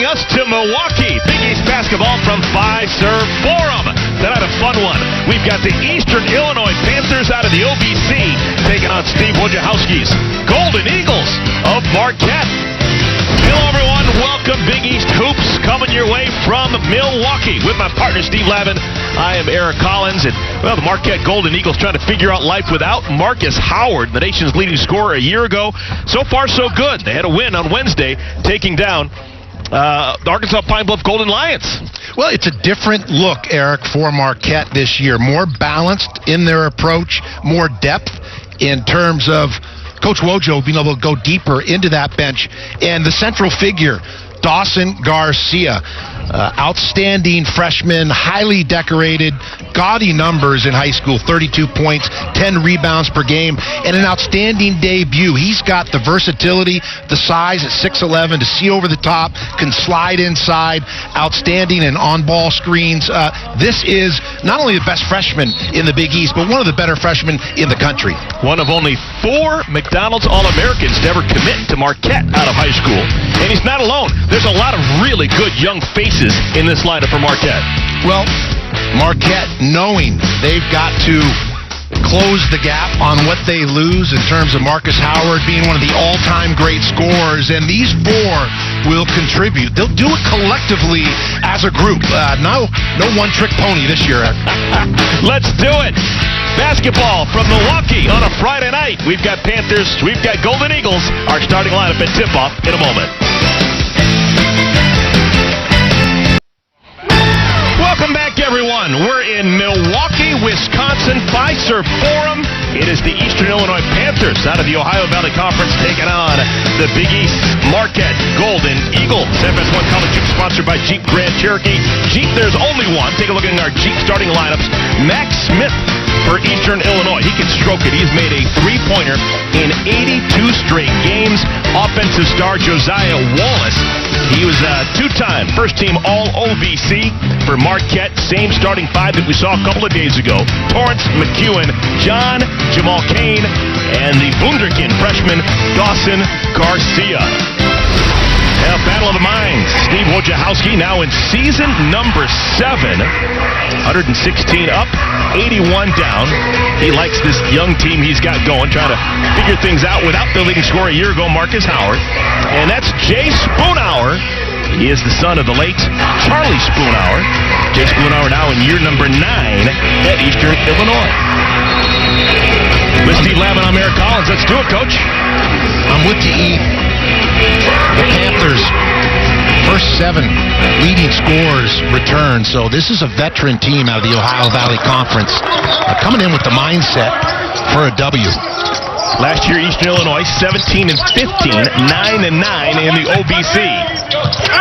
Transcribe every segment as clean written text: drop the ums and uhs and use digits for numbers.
us to Milwaukee. Big East basketball from Fiserv Forum. Tonight a fun one. We've got the Eastern Illinois Panthers out of the OBC taking on Steve Wojciechowski's Golden Eagles of Marquette. Hello, everyone. Welcome, Big East Hoops, coming your way from Milwaukee with my partner, Steve Lavin. I am Eric Collins, and, well, the Marquette Golden Eagles trying to figure out life without Marcus Howard, the nation's leading scorer a year ago. So far, so good. They had a win on Wednesday, taking down the Arkansas Pine Bluff Golden Lions. Well, it's a different look, Eric, for Marquette this year. More balanced in their approach, more depth in terms of Coach Wojo being able to go deeper into that bench. And the central figure, Dawson Garcia, outstanding freshman, highly decorated, gaudy numbers in high school, 32 points, 10 rebounds per game, and an outstanding debut. He's got the versatility, the size at 6'11", to see over the top, can slide inside, outstanding in on-ball screens. This is not only the best freshman in the Big East, but one of the better freshmen in the country. One of only 4 McDonald's All-Americans to ever commit to Marquette out of high school. And he's not alone. There's a lot of really good young faces in this lineup for Marquette. Well, Marquette, knowing they've got to close the gap on what they lose in terms of Marcus Howard being one of the all-time great scorers, and these 4 will contribute. They'll do it collectively as a group. No one-trick pony this year. Let's do it. Basketball from Milwaukee on a Friday night. We've got Panthers, we've got Golden Eagles. Our starting lineup at tip-off in a moment. Welcome back, everyone. We're in Milwaukee, Wisconsin, Fiserv Forum. It is the Eastern Illinois Panthers out of the Ohio Valley Conference taking on the Big East Marquette Golden Eagles. FS1 College Jeep sponsored by Jeep Grand Cherokee. Jeep, there's only one. Take a look at our Jeep starting lineups. Max Smith for Eastern Illinois. He can stroke it. He's made a three-pointer in 82 straight games. Offensive star Josiah Wallace. He was a 2-time first-team All-OVC for Marquette. Same starting 5 that we saw a couple of days ago. Torrance McEwen, Jamal Kane, and the Wunderkind freshman Dawson Garcia. Now, Battle of the Minds. Steve Wojciechowski now in season number 7. 116 up, 81 down. He likes this young team he's got going, trying to figure things out without the leading scorer a year ago, Marcus Howard. And that's Jay Spoonhour. He is the son of the late Charlie Spoonhour. Jay Spoonhour now in year number 9 at Eastern Illinois. With Steve Lavin, I'm Eric Collins. Let's do it, Coach. I'm with you, E. The Panthers, first 7 leading scorers return. So this is a veteran team out of the Ohio Valley Conference coming in with the mindset for a W. Last year, Eastern Illinois, 17-15, 9-9 in the OBC.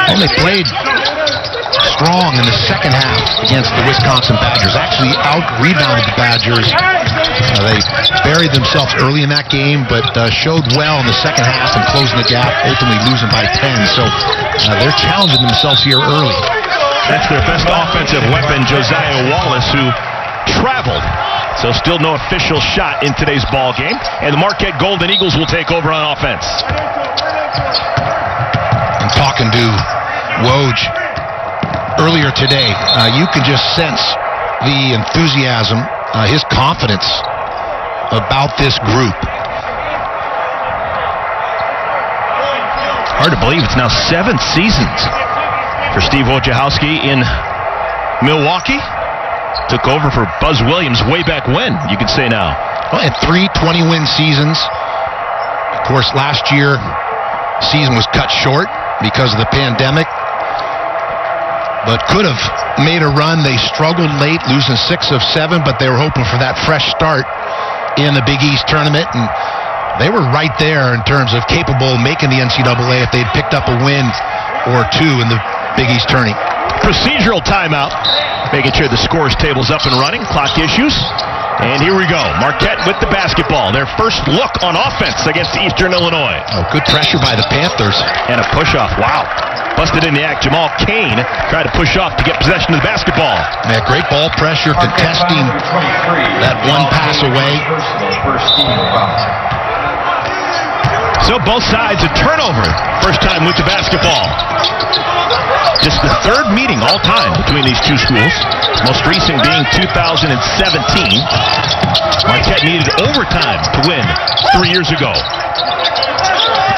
And they played strong in the second half against the Wisconsin Badgers. Actually out-rebounded the Badgers. They buried themselves early in that game, but showed well in the second half and closing the gap, ultimately losing by 10. So they're challenging themselves here early. That's their best offensive weapon, Josiah Wallace, who traveled. So still no official shot in today's ball game. And the Marquette Golden Eagles will take over on offense. I'm talking to Woj earlier today. You can just sense the enthusiasm, his confidence about this group. Hard to believe it's now 7 seasons for Steve Wojciechowski in Milwaukee. Took over for Buzz Williams way back when, you could say now. Well, and 3 20-win seasons. Of course, last year, season was cut short because of the pandemic. But could have made a run. They struggled late, losing 6 of 7, but they were hoping for that fresh start in the Big East tournament. And they were right there in terms of capable of making the NCAA if they'd picked up a win or 2 in the Big East tourney. Procedural timeout, making sure the scores table's up and running, clock issues. And here we go. Marquette with the basketball. Their first look on offense against Eastern Illinois. Oh, good pressure by the Panthers. And a push-off. Wow. Busted in the act. Jamal Kane tried to push off to get possession of the basketball. Yeah, great ball pressure, contesting that one pass away. So both sides a turnover. First time with the basketball. Just the third meeting all time between these two schools. Most recent being 2017. Marquette needed overtime to win 3 years ago.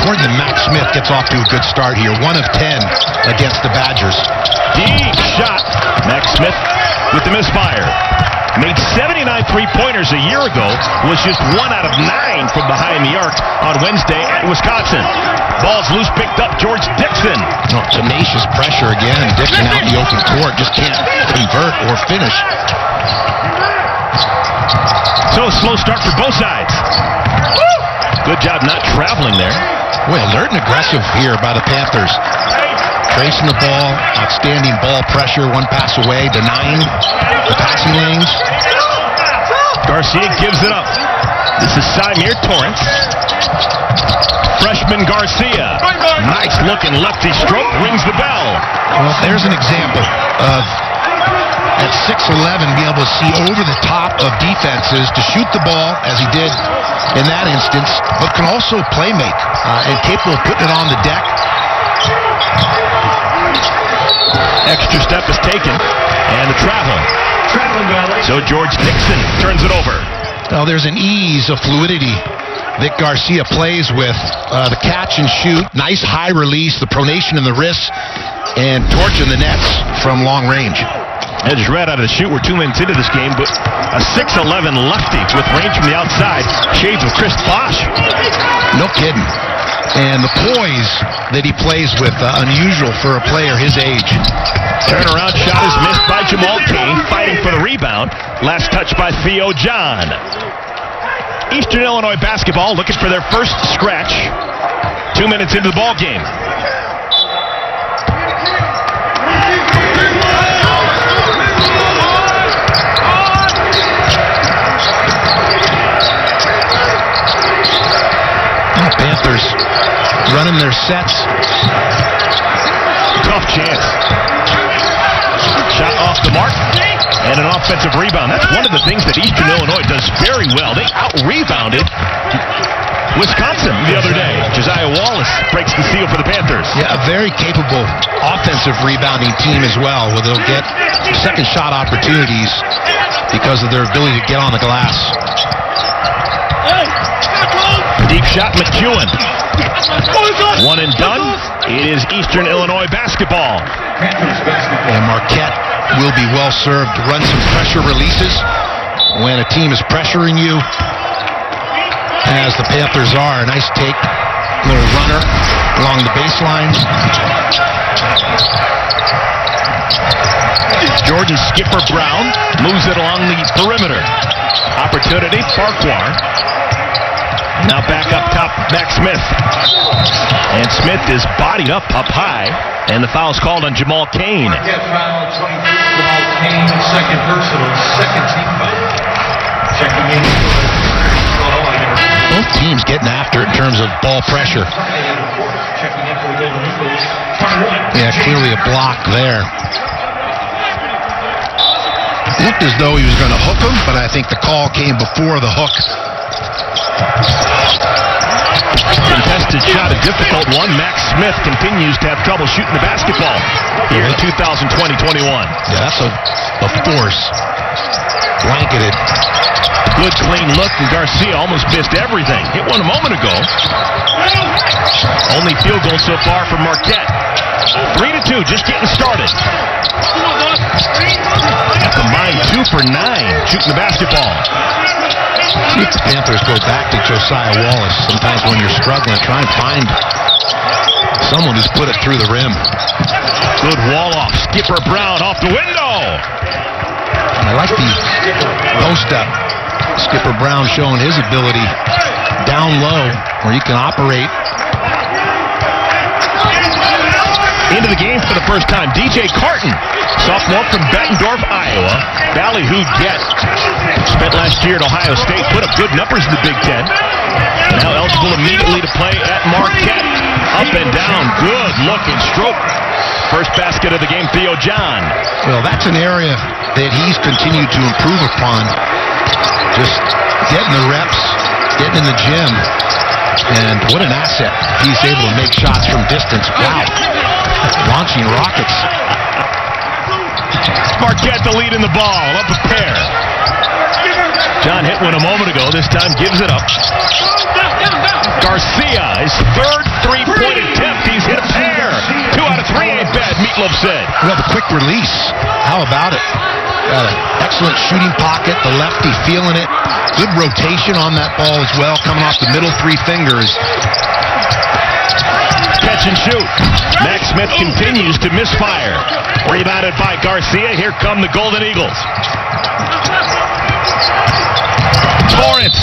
According to Max Smith, gets off to a good start here. 1 of 10 against the Badgers. Deep shot. Max Smith with the misfire. Made 79 three-pointers a year ago. Was just 1 out of 9 from behind the arc on Wednesday at Wisconsin. Ball's loose, picked up. George Dixon. Oh, tenacious pressure again. Dixon out in the open court. Just can't convert or finish. So a slow start for both sides. Good job not traveling there. Boy, alert and aggressive here by the Panthers. Tracing the ball, outstanding ball pressure, 1 pass away, denying the passing lanes. Garcia gives it up. This is Symir Torrance. Freshman Garcia. Nice looking lefty stroke, rings the bell. Well, there's an example of at 6'11", being able to see over the top of defenses to shoot the ball, as he did in that instance, but can also play make and capable of putting it on the deck. Extra step is taken, and the travel. So George Dixon turns it over. Well, there's an ease of fluidity Vic Garcia plays with. The catch and shoot, nice high release, the pronation in the wrists, and torching the nets from long range. I just read out of the shoot. We're 2 minutes into this game, but a 6'11 lefty with range from the outside. Shades of Chris Bosh. No kidding. And the poise that he plays with, unusual for a player his age. Turnaround shot is missed by Jamal Kane, fighting for the rebound. Last touch by Theo John. Eastern Illinois basketball looking for their first scratch. 2 minutes into the ball game. Panthers running their sets. Tough chance. Shot off the mark. And an offensive rebound. That's one of the things that Eastern Illinois does very well. They out-rebounded Wisconsin the other day. Josiah Wallace breaks the seal for the Panthers. Yeah, a very capable offensive rebounding team as well, where they'll get second shot opportunities because of their ability to get on the glass. Deep shot, McEwen. 1 and done. It is Eastern Illinois basketball. And Marquette will be well served to run some pressure releases when a team is pressuring you, as the Panthers are. A nice take, little runner along the baseline. Jordan Skipper Brown moves it along the perimeter. Opportunity, Farquhar. Now back up top, Max Smith. And Smith is bodied up high. And the foul's called on Jamal Kane. Foul 22, Jamal Kane, second personal, second team foul. Checking in. Both teams getting after it in terms of ball pressure. Checking in for the Golden Eagles. 21. Yeah, clearly a block there. Looked as though he was going to hook him, but I think the call came before the hook. Contested shot, a difficult one. Max Smith continues to have trouble shooting the basketball here in 2020-21. Yeah, that's a force. Blanketed. Good clean look, and Garcia almost missed everything. Hit one a moment ago. Only field goal so far for Marquette. 3-2, just getting started. A combined 2 for 9 shooting the basketball. See if the Panthers go back to Josiah Wallace. Sometimes when you're struggling, try and find someone who's put it through the rim. Good wall off. Skipper Brown off the window. And I like the post-up. Skipper Brown showing his ability down low where he can operate. Into the game for the first time, DJ Carton, sophomore from Bettendorf, Iowa. Ballyhoo Jet. Spent last year at Ohio State, put up good numbers in the Big Ten. Now eligible immediately to play at Marquette. Up and down, good looking stroke. First basket of the game, Theo John. Well, that's an area that he's continued to improve upon. Just getting the reps, getting in the gym. And what an asset. He's able to make shots from distance. Wow. Launching rockets. Marquette the lead in the ball. Up a pair. John hit one a moment ago. This time gives it up. Garcia, his third three-point attempt. He's hit a pair. 2 out of 3 ain't bad, Meatloaf said. Well, the quick release. How about it? Got an excellent shooting pocket. The lefty feeling it. Good rotation on that ball as well, coming off the middle 3 fingers. Catch and shoot. Max Smith continues to misfire. Rebounded by Garcia. Here come the Golden Eagles. Torrance.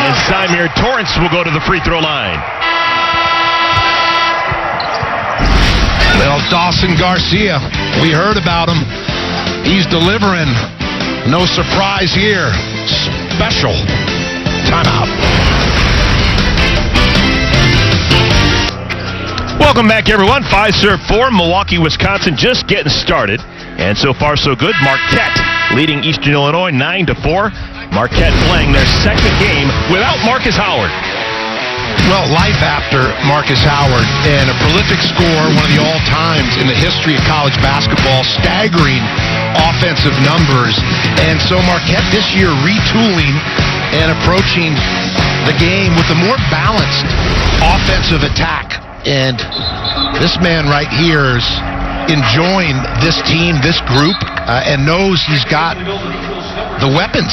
And Symir Torrance will go to the free throw line. Well, Dawson Garcia, we heard about him. He's delivering. No surprise here. Special. Timeout. Welcome back, everyone. 5-4, Milwaukee, Wisconsin, just getting started. And so far, so good. Marquette leading Eastern Illinois 9-4. Marquette playing their second game without Marcus Howard. Well, life after Marcus Howard, and a prolific scorer, one of the all-times in the history of college basketball, staggering offensive numbers. And so Marquette this year retooling and approaching the game with a more balanced offensive attack. And this man right here is enjoying this team, this group, and knows he's got the weapons,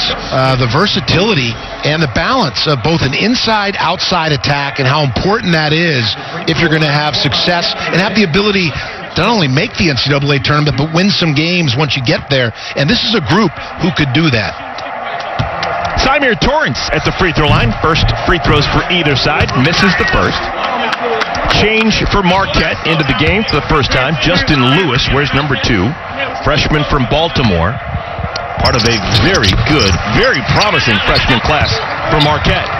the versatility, and the balance of both an inside-outside attack and how important that is if you're going to have success and have the ability to not only make the NCAA tournament, but win some games once you get there. And this is a group who could do that. Symir Torrance at the free throw line. First free throws for either side. Misses the first. Change for Marquette into the game for the first time. Justin Lewis wears number 2. Freshman from Baltimore. Part of a very good, very promising freshman class for Marquette.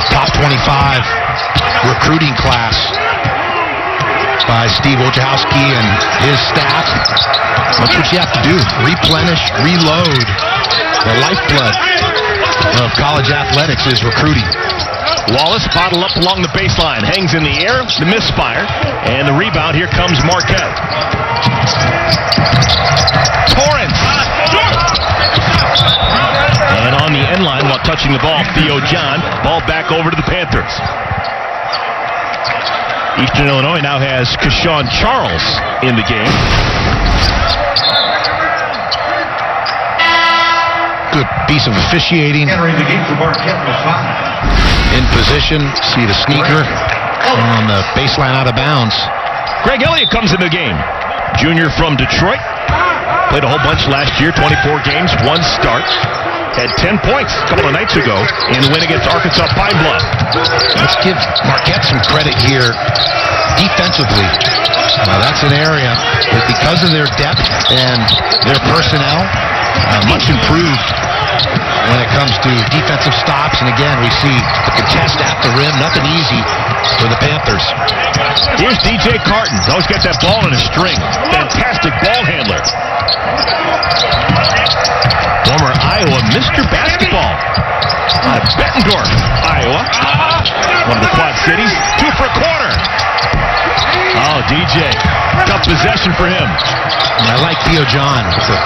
Top 25 recruiting class by Steve Wojciechowski and his staff. That's what you have to do. Replenish, reload. The lifeblood of college athletics is recruiting. Wallace bottled up along the baseline. Hangs in the air, the misfire, and the rebound. Here comes Marquette. Torrance. And on the end line while touching the ball, Theo John. Ball back over to the Panthers. Eastern Illinois now has Keshawn Charles in the game. Good piece of officiating. Entering the game for Marquette, In position, see the sneaker on the baseline out of bounds. Greg Elliott comes in the game. Junior from Detroit. Played a whole bunch last year, 24 games, 1 start. Had 10 points a couple of nights ago in the win against Arkansas Pine Bluff. Let's give Marquette some credit here defensively. That's an area that because of their depth and their personnel, much improved when it comes to defensive stops. And again, we see the contest at the rim. Nothing easy for the Panthers. Here's DJ Carton. He's always got that ball in a string. Fantastic ball handler. Former Iowa Mr. Basketball out of Bettendorf, Iowa. One of the Quad Cities. 2 for a quarter. Oh, DJ. Tough possession for him. And I like Theo John with the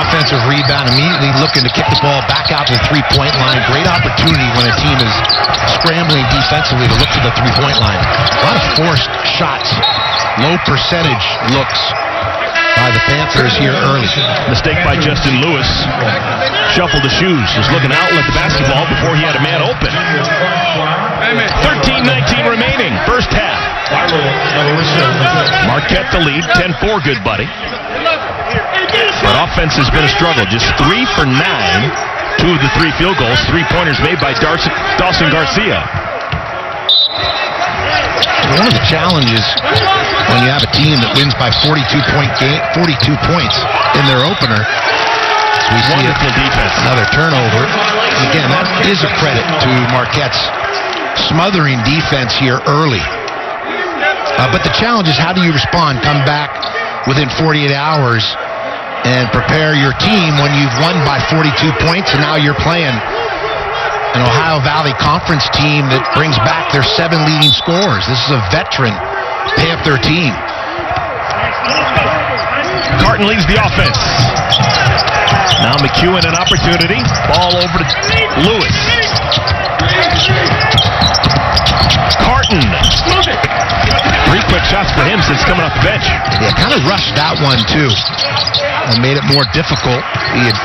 offensive rebound, immediately looking to kick the ball back out to the three-point line. Great opportunity when a team is scrambling defensively to look to the three-point line. A lot of forced shots, low percentage looks by the Panthers here early. Mistake by Justin Lewis. Shuffled the shoes. Was looking out at the basketball before he had a man open. 13-19 remaining. First half. Marquette the lead. 10-4, good buddy. But offense has been a struggle. Just 3 for 9. 2 of the 3 field goals. 3-pointers made by Dawson Garcia. One of the challenges when you have a team that wins by 42 points in their opener, we see wonderful defense. Another turnover. Again, that is a credit to Marquette's smothering defense here early. But the challenge is, how do you respond? Come back within 48 hours and prepare your team when you've won by 42 points and now you're playing an Ohio Valley Conference team that brings back their 7 leading scorers. This is a veteran Panther team. Carton leads the offense. Now McEwen an opportunity. Ball over to Lewis. Carton. 3 quick shots for him since coming off the bench. Yeah, kind of rushed that one too. And made it more difficult. He had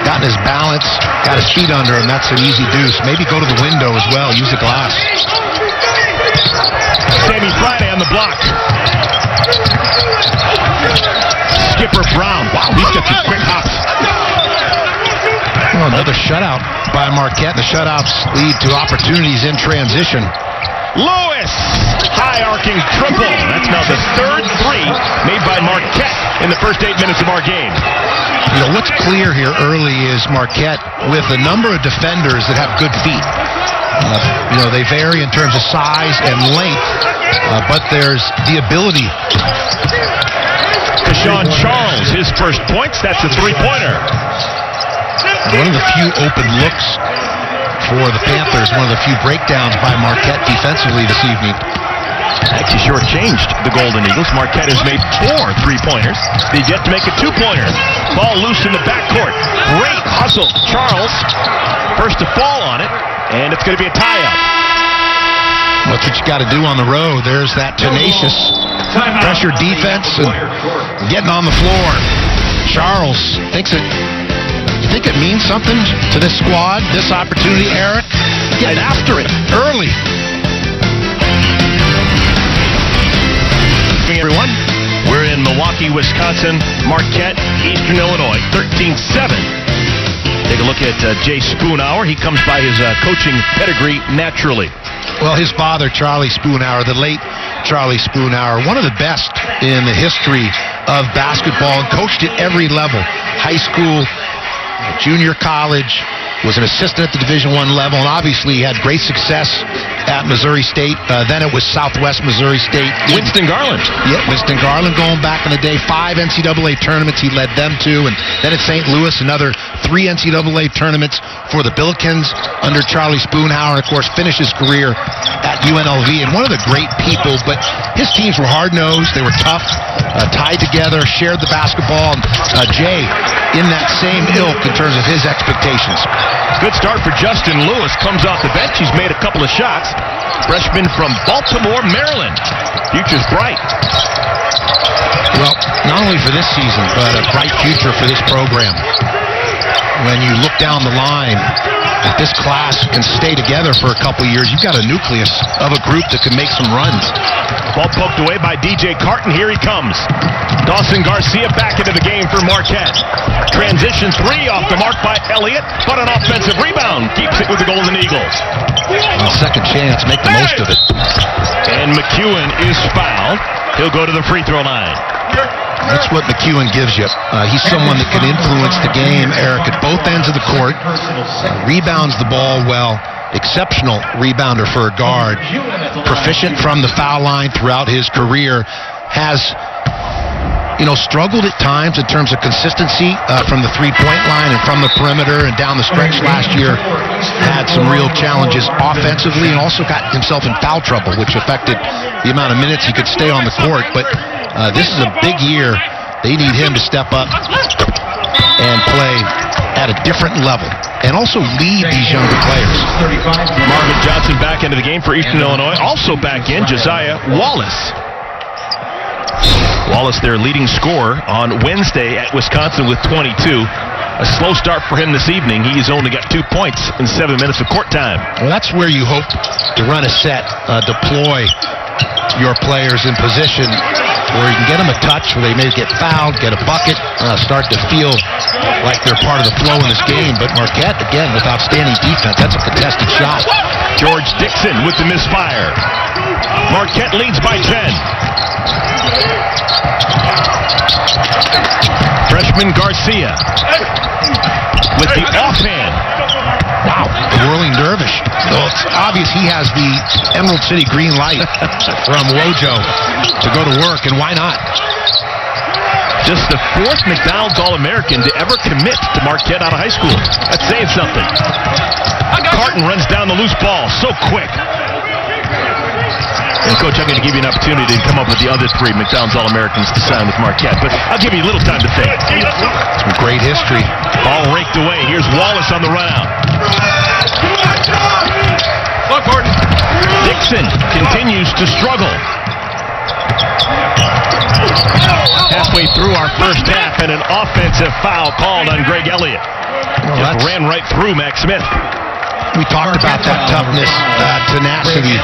gotten his balance, got his feet under him. That's an easy deuce. Maybe go to the window as well. Use the glass. Sammy Friday on the block. Skipper Brown. Wow, he's got some quick hops. Well, another shutout by Marquette. The shutouts lead to opportunities in transition. Lewis! High arcing triple. That's now the third 3 made by Marquette in the first 8 minutes of our game. You know, what's clear here early is Marquette with a number of defenders that have good feet. They vary in terms of size and length, but there's the ability. Deshaun Charles, his first points. That's a 3-pointer. One of the few open looks for the Panthers, one of the few breakdowns by Marquette defensively this evening. Actually shortchanged the Golden Eagles. Marquette has made 4 3-pointers. They've yet to make a 2-pointer. Ball loose in the backcourt. Great hustle. Charles, first to fall on it, and it's going to be a tie-up. That's what you got to do on the road. There's that tenacious pressure defense and getting on the floor. Charles thinks it. You think it means something to this squad, this opportunity, Eric? Getting after it early. Everyone, we're in Milwaukee, Wisconsin, Marquette, Eastern Illinois, 13-7. Take a look at Jay Spoonhour. He comes by his coaching pedigree naturally. Well, his father, Charlie Spoonhour, the late Charlie Spoonhour, one of the best in the history of basketball and coached at every level. High school, junior college, was an assistant at the Division I level, and obviously had great success at Missouri State. Then it was Southwest Missouri State. Winston Garland. Yeah, Winston Garland going back in the day. 5 NCAA tournaments he led them to, and then at St. Louis, another 3 NCAA tournaments for the Billikens under Charlie Spoonhour, and of course finished his career at UNLV. And one of the great people, but his teams were hard-nosed, they were tough, tied together, shared the basketball, and Jay in that same ilk in terms of his expectations. Good start for Justin Lewis. Comes off the bench. He's made a couple of shots. Freshman from Baltimore, Maryland. Future's bright. Well, not only for this season, but a bright future for this program. When you look down the line, if this class can stay together for a couple years, you've got a nucleus of a group that can make some runs. Ball poked away by DJ Carton. Here he comes. Dawson Garcia back into the game for Marquette. Transition 3 off the mark by Elliott, but an offensive rebound keeps it with the Golden Eagles. Well, second chance, make the most of it. And McEwen is fouled. He'll go to the free throw line. That's what McEwen gives you. He's someone that can influence the game, Eric, at both ends of the court. Rebounds the ball well. Exceptional rebounder for a guard. Proficient from the foul line throughout his career. Has, struggled at times in terms of consistency from the three-point line and from the perimeter, and down the stretch last year had some real challenges offensively, and also got himself in foul trouble, which affected the amount of minutes he could stay on the court. But this is a big year. They need him to step up and play at a different level and also lead these younger players. Marvin Johnson back into the game for Eastern Illinois. Also back in, Josiah Wallace. Wallace, their leading scorer on Wednesday at Wisconsin with 22. A slow start for him this evening. He's only got 2 points in 7 minutes of court time. Well, that's where you hope to run a set, deploy your players in position where you can get them a touch, where they may get fouled, get a bucket, start to feel like they're part of the flow in this game. But Marquette, again, with outstanding defense, that's a contested shot. George Dixon with the misfire. Marquette leads by 10. Freshman Garcia with the offhand. Wow, whirling dervish. So it's obvious he has the Emerald City green light from Wojo to go to work, and why not? Just the 4th McDonald's All-American to ever commit to Marquette out of high school. That's saying something. Carton runs down the loose ball so quick. And, Coach, I'm going to give you an opportunity to come up with the other three McDonald's All-Americans to sign with Marquette, but I'll give you a little time to think. Some great history. Ball raked away. Here's Wallace on the run out. Dixon continues to struggle. Halfway through our first half, and an offensive foul called on Greg Elliott. Just ran right through Max Smith. We talked about that toughness, tenacity,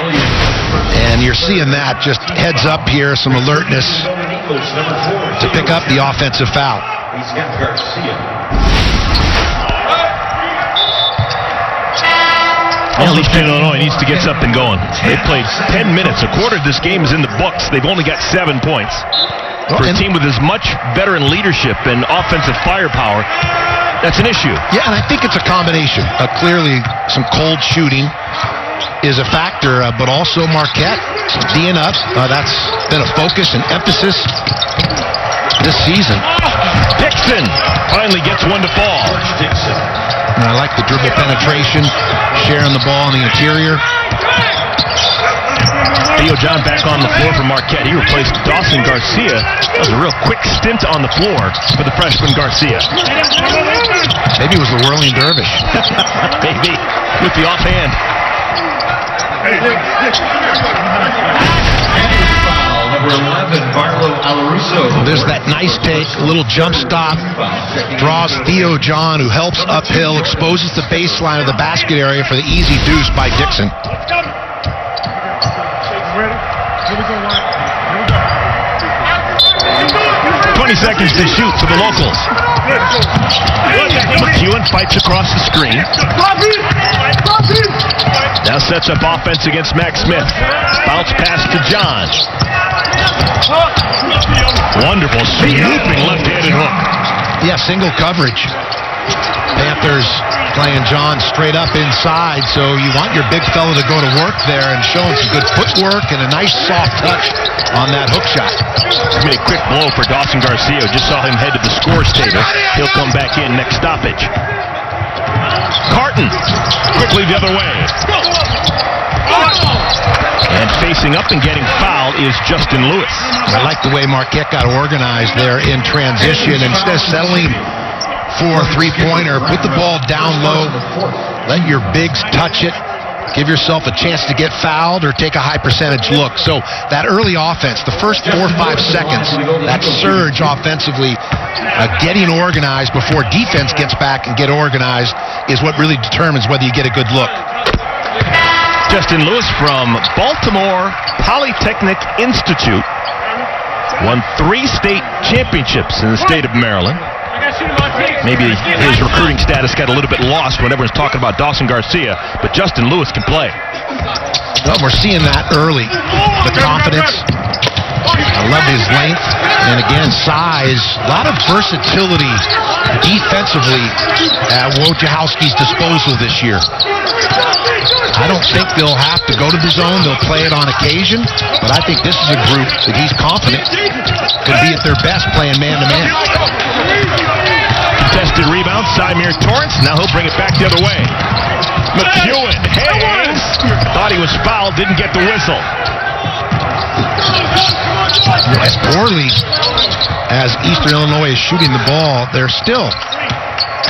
and you're seeing that. Just heads up here, some alertness to pick up the offensive foul. He's got Garcia. Well, Eastern Illinois needs to get something going. They played 10 minutes. A quarter of this game is in the books. They've only got 7 points. For a team with as much veteran leadership and offensive firepower, that's an issue. Yeah, and I think it's a combination. Clearly, some cold shooting is a factor, but also Marquette being up. That's been a focus and emphasis this season. Dixon finally gets one to fall. And I like the dribble penetration, sharing the ball in the interior. Theo John back on the floor for Marquette. He replaced Dawson Garcia. That was a real quick stint on the floor for the freshman Garcia. Maybe it was the whirling dervish. Maybe, with the offhand. Number 11, Barlow Alaruso. There's that nice take, a little jump stop, draws Theo John, who helps uphill, exposes the baseline of the basket area for the easy deuce by Dixon. 20 seconds to shoot for the locals. McEwen fights across the screen. Now sets up offense against Max Smith. Bounce pass to John. Wonderful swooping left-handed hook. Yeah, single coverage. Panthers playing John straight up inside, so you want your big fella to go to work there and showing some good footwork and a nice soft touch on that hook shot. It's been a quick blow for Dawson Garcia. Just saw him head to the scores table. He'll come back in next stoppage. Carton quickly the other way. And facing up and getting fouled is Justin Lewis. I like the way Marquette got organized there in transition. Instead of settling for a three-pointer, put the ball down low, let your bigs touch it, give yourself a chance to get fouled or take a high percentage look. So that early offense, the first 4 or 5 seconds, that surge offensively, getting organized before defense gets back and get organized is what really determines whether you get a good look. Justin Lewis from Baltimore Polytechnic Institute won 3 state championships in the state of Maryland. Maybe his recruiting status got a little bit lost when everyone's talking about Dawson Garcia, but Justin Lewis can play. Well, we're seeing that early. The confidence. I love his length. And again, size. A lot of versatility defensively at Wojciechowski's disposal this year. I don't think they'll have to go to the zone. They'll play it on occasion. But I think this is a group that he's confident could be at their best playing man-to-man. Contested rebound, Symir Torrance. Now he'll bring it back the other way. McEwen hangs. Thought he was fouled, didn't get the whistle. As poorly as Eastern Illinois is shooting the ball, they're still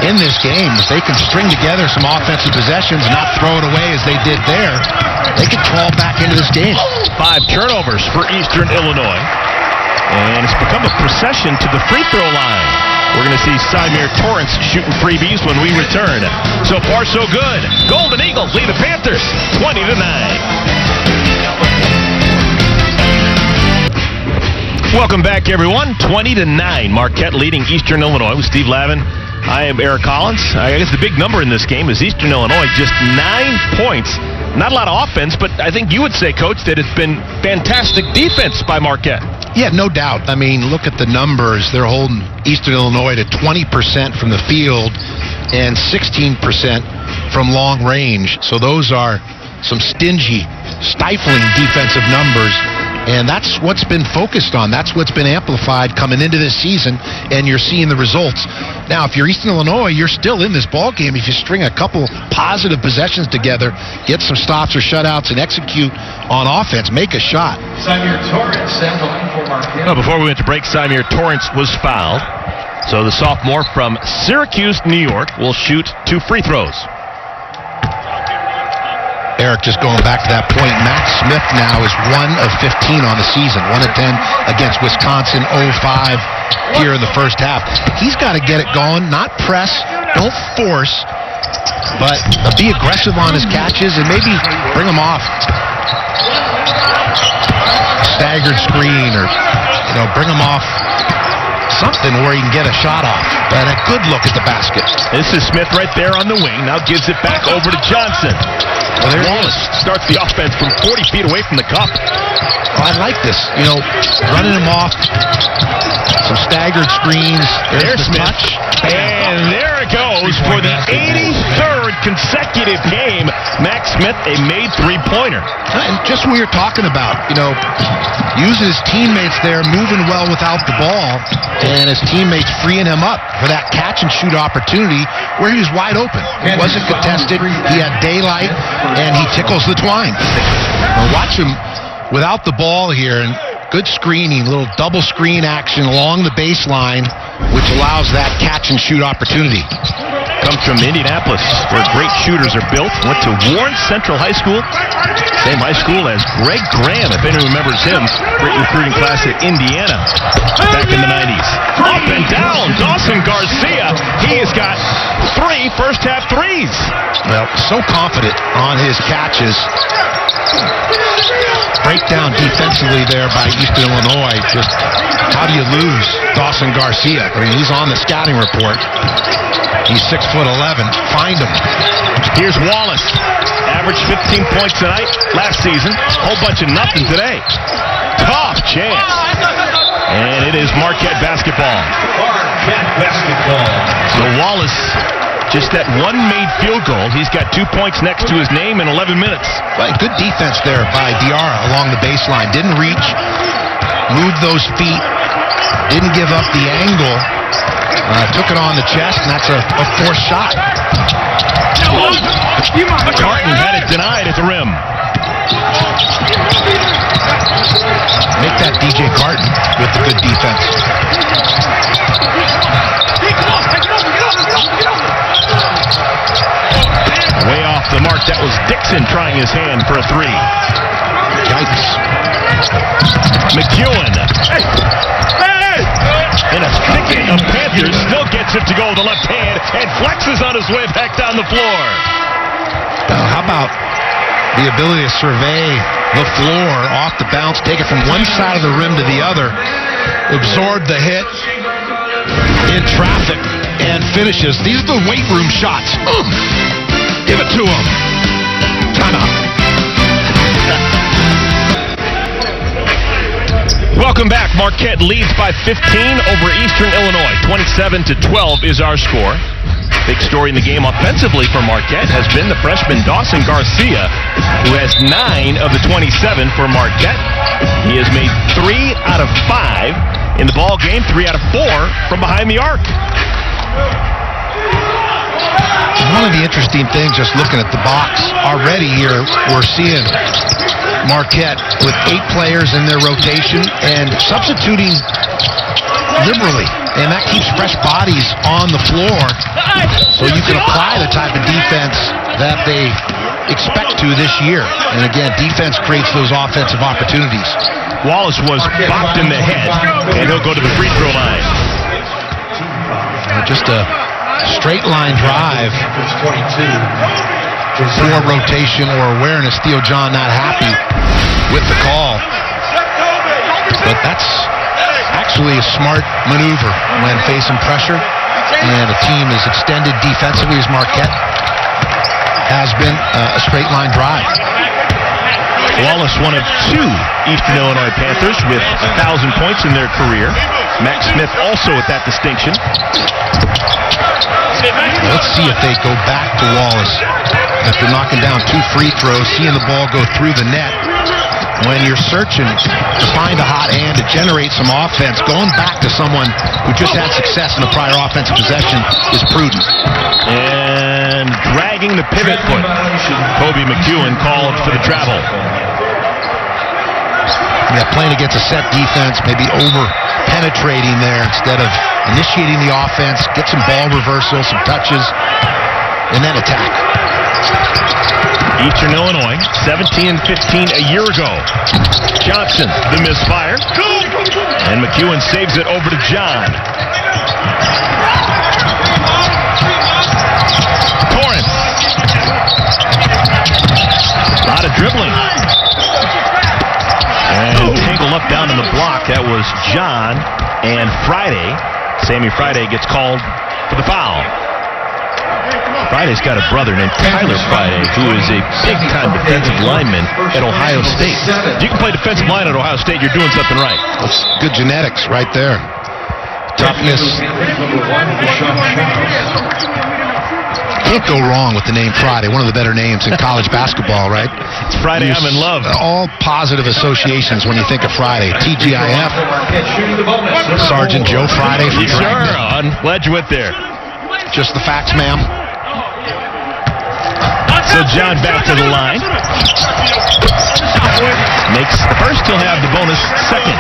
in this game. If they can string together some offensive possessions and not throw it away as they did there, they could crawl back into this game. 5 turnovers for Eastern Illinois. And it's become a procession to the free throw line. We're going to see Symir Torrance shooting freebies when we return. So far, so good. Golden Eagles lead the Panthers 20-9. Welcome back, everyone. 20-9. Marquette leading Eastern Illinois with Steve Lavin. I am Eric Collins. I guess the big number in this game is Eastern Illinois, just 9 points. Not a lot of offense, but I think you would say, Coach, that it's been fantastic defense by Marquette. Yeah, no doubt. I mean, look at the numbers. They're holding Eastern Illinois to 20% from the field and 16% from long range. So those are some stingy, stifling defensive numbers And that's what's been focused on. That's what's been amplified coming into this season, and you're seeing the results. Now, if you're Eastern Illinois, you're still in this ball game. If you string a couple positive possessions together, get some stops or shutouts, and execute on offense, make a shot. Samir Torrance set the line for Marquette. Well, before we went to break, Samir Torrance was fouled. So the sophomore from Syracuse, New York, will shoot 2 free throws. Eric, just going back to that point, Max Smith now is 1 of 15 on the season, 1 of 10 against Wisconsin, 0-5 here in the first half. He's got to get it going, not press, don't force, but be aggressive on his catches and maybe bring them off. Staggered screen or, bring them off. Something where he can get a shot off. And a good look at the basket. This is Smith right there on the wing. Now gives it back over to Johnson. Well, Wallace starts the offense from 40 feet away from the cup. I like this. Running him off. Some staggered screens. There's the Smith. Touch. And there it goes for the 83rd consecutive game. Max Smith, a made three-pointer. And just what you're talking about, using his teammates there, moving well without the ball, and his teammates freeing him up for that catch-and-shoot opportunity where he was wide open. He wasn't contested. He had daylight, and he tickles the twine. Watch him without the ball here, and good screening, little double screen action along the baseline, which allows that catch-and-shoot opportunity. Comes from Indianapolis, where great shooters are built. Went to Warren Central High School, same high school as Greg Graham, if anyone remembers him. Great recruiting class at Indiana back in the 90s. Up and down, Dawson Garcia. He has got 3 first-half threes. Well, so confident on his catches. Breakdown defensively there by Eastern Illinois. Just how do you lose Dawson Garcia? I mean, he's on the scouting report. He's 6'11". Find him. Here's Wallace. Averaged 15 points tonight, last season. Whole bunch of nothing today. Tough chance. And it is Marquette basketball. Marquette basketball. So Wallace, just that one made field goal. He's got 2 points next to his name in 11 minutes. Well, good defense there by Diarra along the baseline. Didn't reach, moved those feet, didn't give up the angle. Took it on the chest, and that's a forced shot. Carton had it denied at the rim. Make that DJ Carton with the good defense. Way off the mark. That was Dixon trying his hand for a 3. Yikes. McEwen. In a thicket of Panthers, still gets it to go with the left hand and flexes on his way back down the floor. How about the ability to survey the floor off the bounce, take it from one side of the rim to the other, absorb the hit in traffic, and finishes. These are the weight room shots. Give it to him. Timeout. Welcome back. Marquette leads by 15 over Eastern Illinois. 27-12 is our score. Big story in the game offensively for Marquette has been the freshman Dawson Garcia, who has 9 of the 27 for Marquette. He has made 3 out of 5 in the ball game, 3 out of 4 from behind the arc. One of the interesting things, just looking at the box already here, we're seeing Marquette with 8 players in their rotation and substituting liberally, and that keeps fresh bodies on the floor so you can apply the type of defense that they expect to this year. And again, defense creates those offensive opportunities. Wallace was bopped in the head, and he'll go to the free throw line. Just a straight line drive. 22. Poor rotation or awareness. Theo John not happy with the call. But that's actually a smart maneuver when facing pressure and a team as extended defensively as Marquette has been a straight line drive. Wallace, one of 2 Eastern Illinois Panthers with 1,000 points in their career. Max Smith also with that distinction. Let's see if they go back to Wallace after knocking down 2 free throws, seeing the ball go through the net. when you're searching to find a hot hand to generate some offense, going back to someone who just had success in a prior offensive possession is prudent. And dragging the pivot foot. Kobe McEwen called for the travel. Yeah, playing against a set defense, maybe over-penetrating there instead of initiating the offense, get some ball reversal, some touches, and then attack. Eastern Illinois, 17-15 a year ago. Johnson, the misfire. And McEwen saves it over to John. Torrance. A lot of dribbling. And tangled up down in the block. That was John. And Friday, Sammy Friday gets called for the foul. Friday's got a brother named Tyler Friday, who is a big-time defensive lineman at Ohio State. If you can play defensive line at Ohio State, you're doing something right. That's good genetics right there. Toughness. Can't go wrong with the name Friday, one of the better names in college basketball, right? It's Friday, I'm in love. All positive associations when you think of Friday. TGIF, Sergeant Joe Friday from Sure, Dragnet. I'm glad you went there. Just the facts, ma'am. So John back to the line. Makes the first, he'll have the bonus second.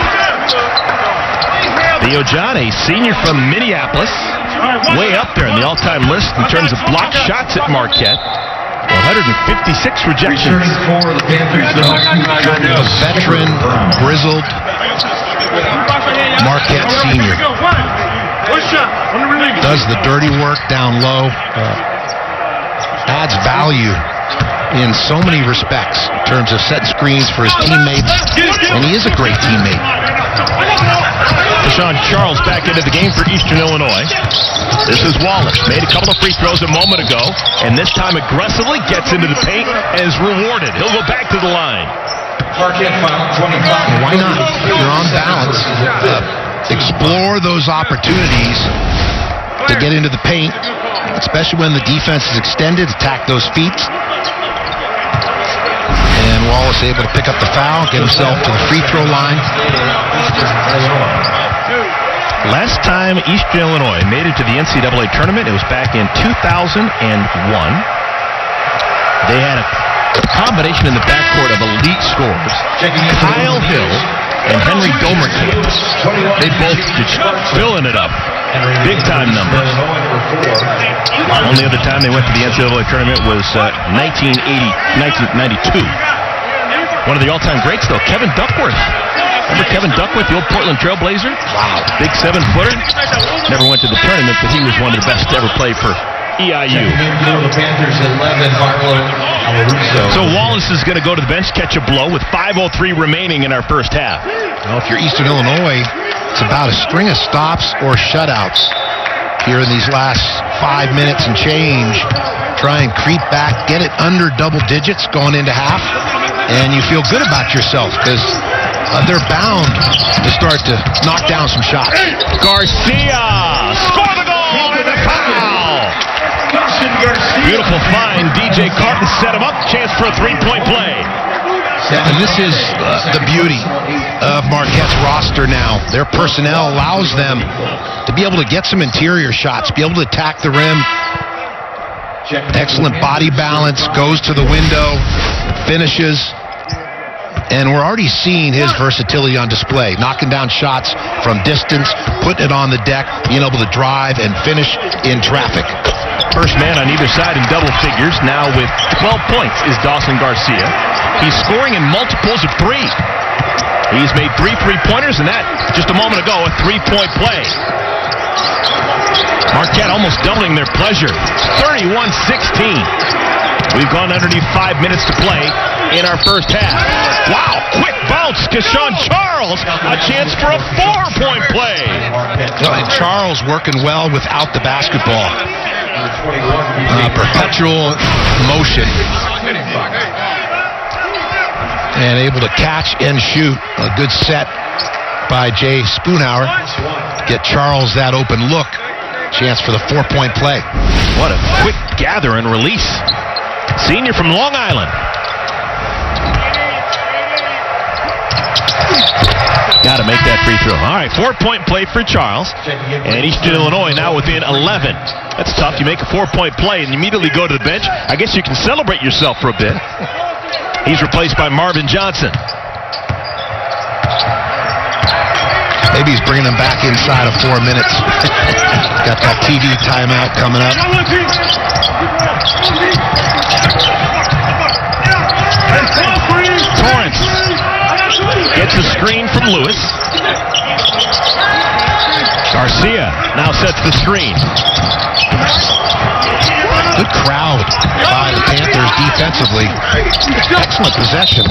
Theo John, a senior from Minneapolis, way up there in the all-time list in terms of blocked shots at Marquette. 156 rejections. A veteran, grizzled Marquette senior. Does the dirty work down low. Adds value in so many respects in terms of setting screens for his teammates, and he is a great teammate. Deshaun Charles back into the game for Eastern Illinois. This is Wallace. Made a couple of free throws a moment ago, and this time aggressively gets into the paint and is rewarded. He'll go back to the line. Why not? You're on balance. Explore those opportunities to get into the paint, especially when the defense is extended, attack those feet. And Wallace able to pick up the foul, get himself to the free throw line. Last time Eastern Illinois made it to the NCAA tournament, it was back in 2001. They had a combination in the backcourt of elite scorers. Kyle Hill and Henry Domerkamp. They both just filling it up. Big-time numbers. Only other time they went to the NCAA tournament was 1992. One of the all-time greats, though, Kevin Duckworth. Remember Kevin Duckworth, the old Portland Trailblazer? Wow. Big 7-footer. Never went to the tournament, but he was one of the best to ever play for EIU. So Wallace is going to go to the bench, catch a blow with 5:03 remaining in our first half. Well, if you're Eastern Illinois, it's about a string of stops or shutouts here in these last 5 minutes and change. Try and creep back, get it under double digits going into half, and you feel good about yourself because they're bound to start to knock down some shots. Garcia! Score the goal and a foul! Beautiful find. DJ Carton set him up. Chance for a three-point play. Yeah, and this is the beauty of Marquette's roster now. Their personnel allows them to be able to get some interior shots, be able to attack the rim. Excellent body balance, goes to the window, finishes. And we're already seeing his versatility on display, knocking down shots from distance, putting it on the deck, being able to drive and finish in traffic. First man on either side in double figures, now with 12 points, is Dawson Garcia. He's scoring in multiples of three. He's made 3 3-pointers, and that, just a moment ago, a 3-point play. Marquette almost doubling their pleasure. 31-16. We've gone underneath 5 minutes to play in our first half. Wow, quick bounce. Keshawn Charles, a chance for a 4-point play. And Charles working well without the basketball. Perpetual motion. And able to catch and shoot. A good set by Jay Spoonhour. Get Charles that open look. Chance for the 4-point play. What a quick gather and release. Senior from Long Island. make that free throw. All right, 4-point play for Charles. And Eastern Illinois now within 11. That's tough. You make a 4-point play and immediately go to the bench. I guess you can celebrate yourself for a bit. He's replaced by Marvin Johnson. Maybe he's bringing him back inside of 4 minutes. Got that TV timeout coming up. Torrance gets a screen from Lewis. Garcia now sets the screen. Good crowd by the Panthers defensively. Excellent possession.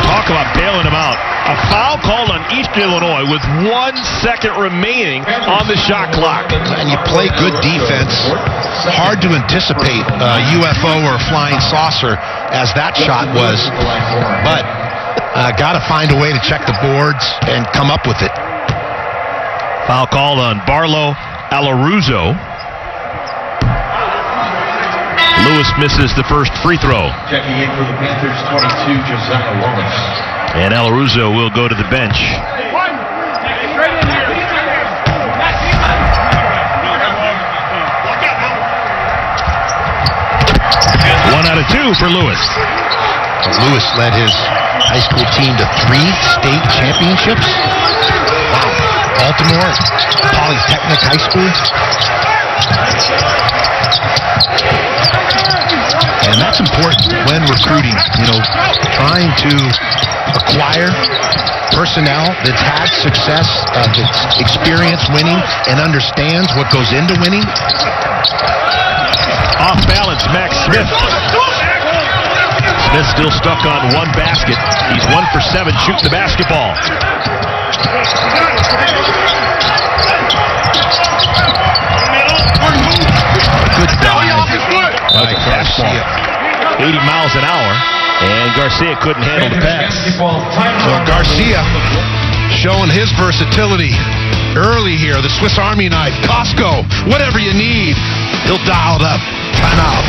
Talk about bailing him out. A foul called on Eastern Illinois with 1 second remaining on the shot clock. And you play good defense. Hard to anticipate a UFO or flying saucer as that shot was. But got to find a way to check the boards and come up with it. Foul called on Barlow Alaruzzo. Lewis misses the first free throw. Checking in for the Panthers, 22, Josiah Wallace. And Alaruzzo will go to the bench. 1 out of 2 for Lewis. Lewis led his high school team to 3 state championships. Wow. Baltimore, Polytechnic High School. And that's important when recruiting, trying to acquire personnel that's had success, that's experienced winning, and understands what goes into winning. Off balance, Max Smith. Smith still stuck on 1 basket. He's 1 for 7, shooting the basketball. Good dive by Garcia. 80 miles an hour, and Garcia couldn't handle the pass. So Garcia showing his versatility early here. The Swiss Army knife, Costco, whatever you need, he'll dial it up. Time out.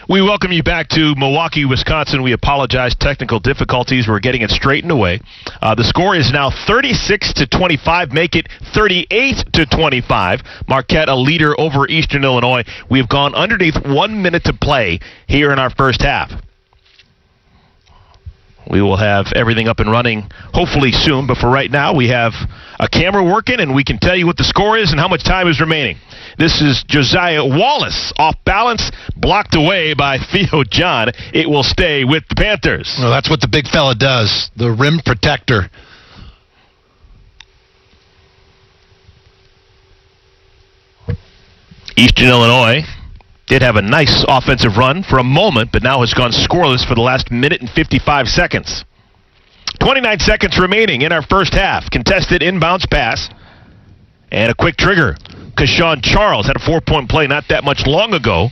We welcome you back to Milwaukee, Wisconsin. We apologize. Technical difficulties. We're getting it straightened away. The score is now 36-25. Make it 38-25. Marquette a leader over Eastern Illinois. We've gone underneath 1 minute to play here in our first half. We will have everything up and running hopefully soon, but for right now we have a camera working and we can tell you what the score is and how much time is remaining. This is Josiah Wallace off balance, blocked away by Theo John. It will stay with the Panthers. Well, that's what the big fella does, the rim protector. Eastern Illinois did have a nice offensive run for a moment, but now has gone scoreless for the last minute and 55 seconds. 29 seconds remaining in our first half. Contested inbounds pass. And a quick trigger. Kashawn Charles had a 4-point play not that much long ago.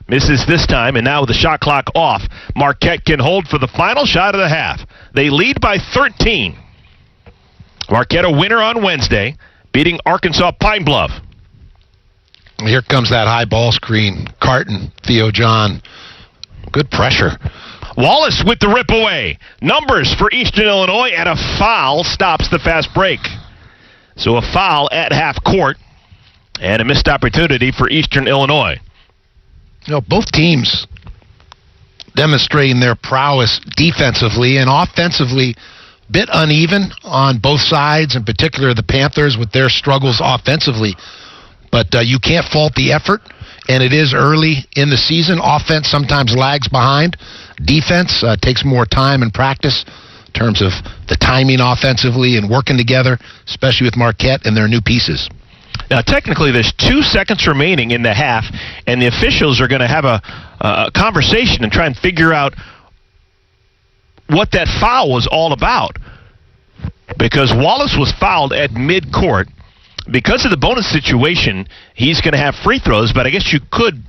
Misses this time, and now with the shot clock off, Marquette can hold for the final shot of the half. They lead by 13. Marquette a winner on Wednesday, beating Arkansas Pine Bluff. Here comes that high ball screen. Carton, Theo John. Good pressure. Wallace with the rip away. Numbers for Eastern Illinois, and a foul stops the fast break. So a foul at half court, and a missed opportunity for Eastern Illinois. Both teams demonstrating their prowess defensively and offensively. Bit uneven on both sides, in particular the Panthers with their struggles offensively. But you can't fault the effort, and it is early in the season. Offense sometimes lags behind. Defense takes more time and practice in terms of the timing offensively and working together, especially with Marquette and their new pieces. Now, technically, there's 2 seconds remaining in the half, and the officials are going to have a conversation and try and figure out what that foul was all about. Because Wallace was fouled at midcourt. Because of the bonus situation, he's going to have free throws, but I guess you could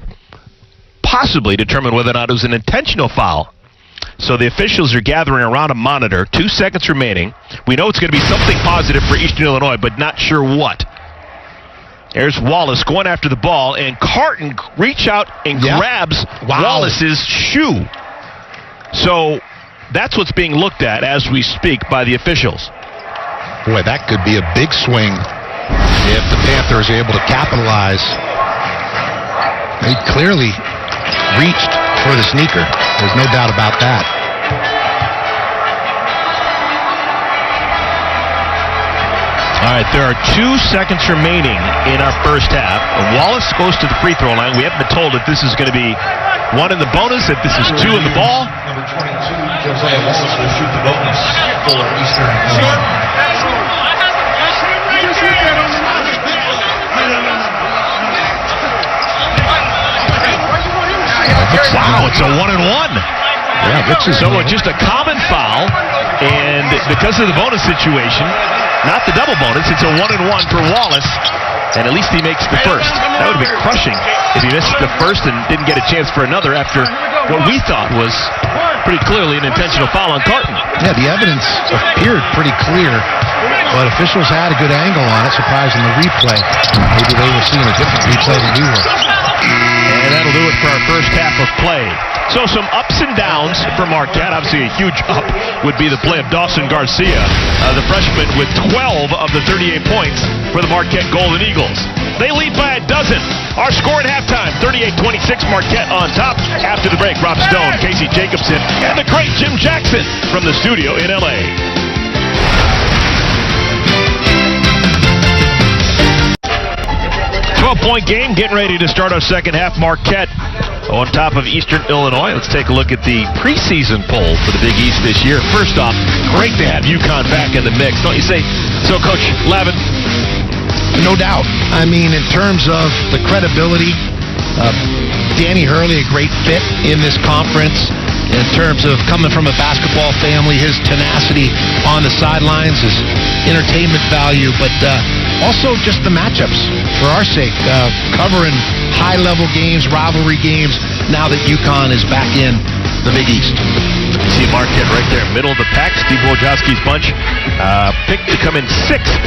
possibly determine whether or not it was an intentional foul. So the officials are gathering around a monitor. 2 seconds remaining. We know it's going to be something positive for Eastern Illinois, but not sure what. There's Wallace going after the ball, and Carton reach out and grabs Wallace's shoe. So that's what's being looked at as we speak by the officials. Boy, that could be a big swing if the Panthers are able to capitalize. They clearly reached for the sneaker. There's no doubt about that. All right, there are 2 seconds remaining in our first half. Wallace goes to the free throw line. We haven't been told if this is going to be 1 in the bonus, if this is 2 in the ball. Number 22, Josiah Wallace will shoot the bonus for Eastern Illinois. Wow, it's a 1-and-1. Yeah, so it's just a common foul, and because of the bonus situation, not the double bonus, it's a 1-and-1 for Wallace, and at least he makes the first. That would have been crushing if he missed the first and didn't get a chance for another after what we thought was pretty clearly an intentional foul on Carton. Yeah, the evidence appeared pretty clear, but officials had a good angle on it, surprising the replay. Maybe they were seeing a different replay than we were. And that'll do it for our first half of play. So some ups and downs for Marquette. Obviously a huge up would be the play of Dawson Garcia, the freshman with 12 of the 38 points for the Marquette Golden Eagles. They lead by a dozen. Our score at halftime, 38-26, Marquette on top. After the break, Rob Stone, Casey Jacobson, and the great Jim Jackson from the studio in L.A. 12-point game, getting ready to start our second half. Marquette on top of Eastern Illinois. Let's take a look at the preseason poll for the Big East this year. First off, great to have UConn back in the mix, don't you say? So, Coach Lavin? No doubt. I mean, in terms of the credibility, Danny Hurley, a great fit in this conference. In terms of coming from a basketball family, his tenacity on the sidelines, his entertainment value, but also just the matchups for our sake. Covering high-level games, rivalry games, now that UConn is back in the Big East. You see Marquette right there, middle of the pack. Steve Wojciechowski's bunch picked to come in 6th,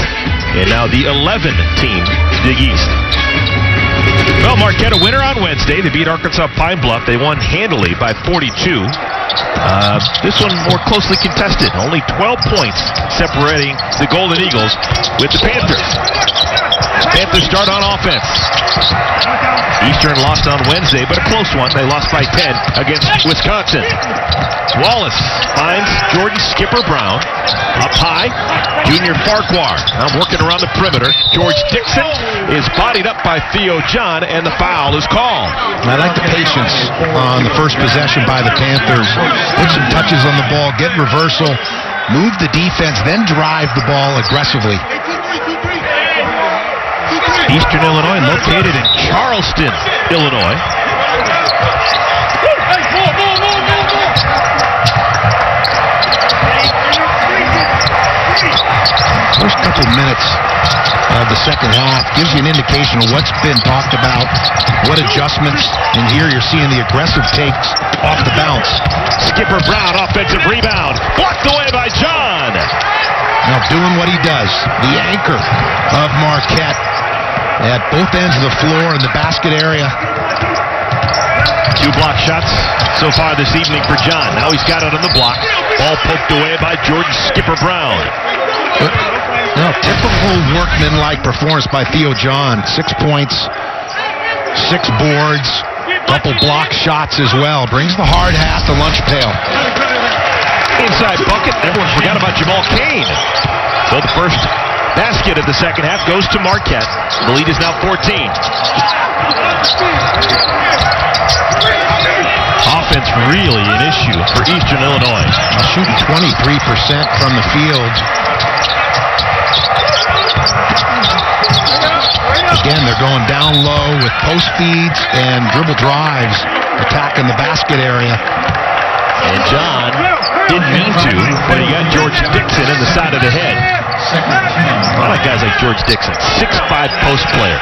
and now the 11 team Big East. Well, Marquette a winner on Wednesday. They beat Arkansas Pine Bluff. They won handily by 42. This one more closely contested. Only 12 points separating the Golden Eagles with the Panthers. Panthers start on offense. Eastern lost on Wednesday, but a close one. They lost by 10 against Wisconsin. Wallace finds Jordan Skipper Brown up high. Junior Farquhar now working around the perimeter. George Dixon is bodied up by Theo John, and the foul is called. I like the patience on the first possession by the Panthers. Put some touches on the ball, get reversal, move the defense, then drive the ball aggressively. Eastern Illinois located in Charleston, Illinois. First couple minutes of the second half gives you an indication of what's been talked about, what adjustments, and here you're seeing the aggressive takes off the bounce. Skipper Brown, offensive rebound, blocked away by John. Now doing what he does, the anchor of Marquette at both ends of the floor in the basket area. 2 block shots so far this evening for John. Now he's got it on the block. Ball poked away by Jordan Skipper Brown. Typical workman-like performance by Theo John. 6 points, 6 boards, couple block shots as well. Brings the hard hat to lunch pail. Inside bucket. Everyone forgot about Jamal Cain. So the first basket of the second half goes to Marquette. The lead is now 14. Offense really an issue for Eastern Illinois. Shooting 23% from the field. Again, they're going down low with post feeds and dribble drives, attacking the basket area. And John didn't mean to, but he got George Dixon in the side of the head. I like guys like George Dixon, 6'5" post player.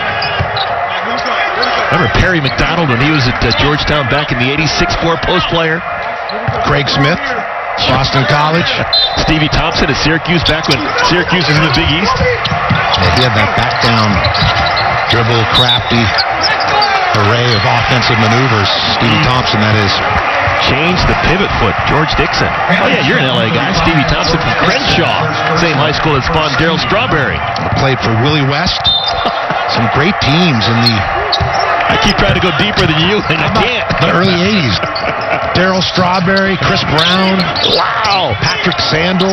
Remember Perry McDonald when he was at Georgetown back in the 80s, 6'4" post player? Craig Smith, Boston College. Stevie Thompson at Syracuse back when Syracuse was in the Big East. Yeah, he had that back down dribble, crafty array of offensive maneuvers. Stevie Thompson, that is. Change the pivot foot. George Dixon. Oh, yeah, you're an LA guy. Stevie Thompson from Crenshaw. Same high school that spawned Darryl Strawberry. Played for Willie West. Some great teams in the... I keep trying to go deeper than you, and I can't. The early 80s. Darryl Strawberry, Chris Brown. Wow. Patrick Sandel.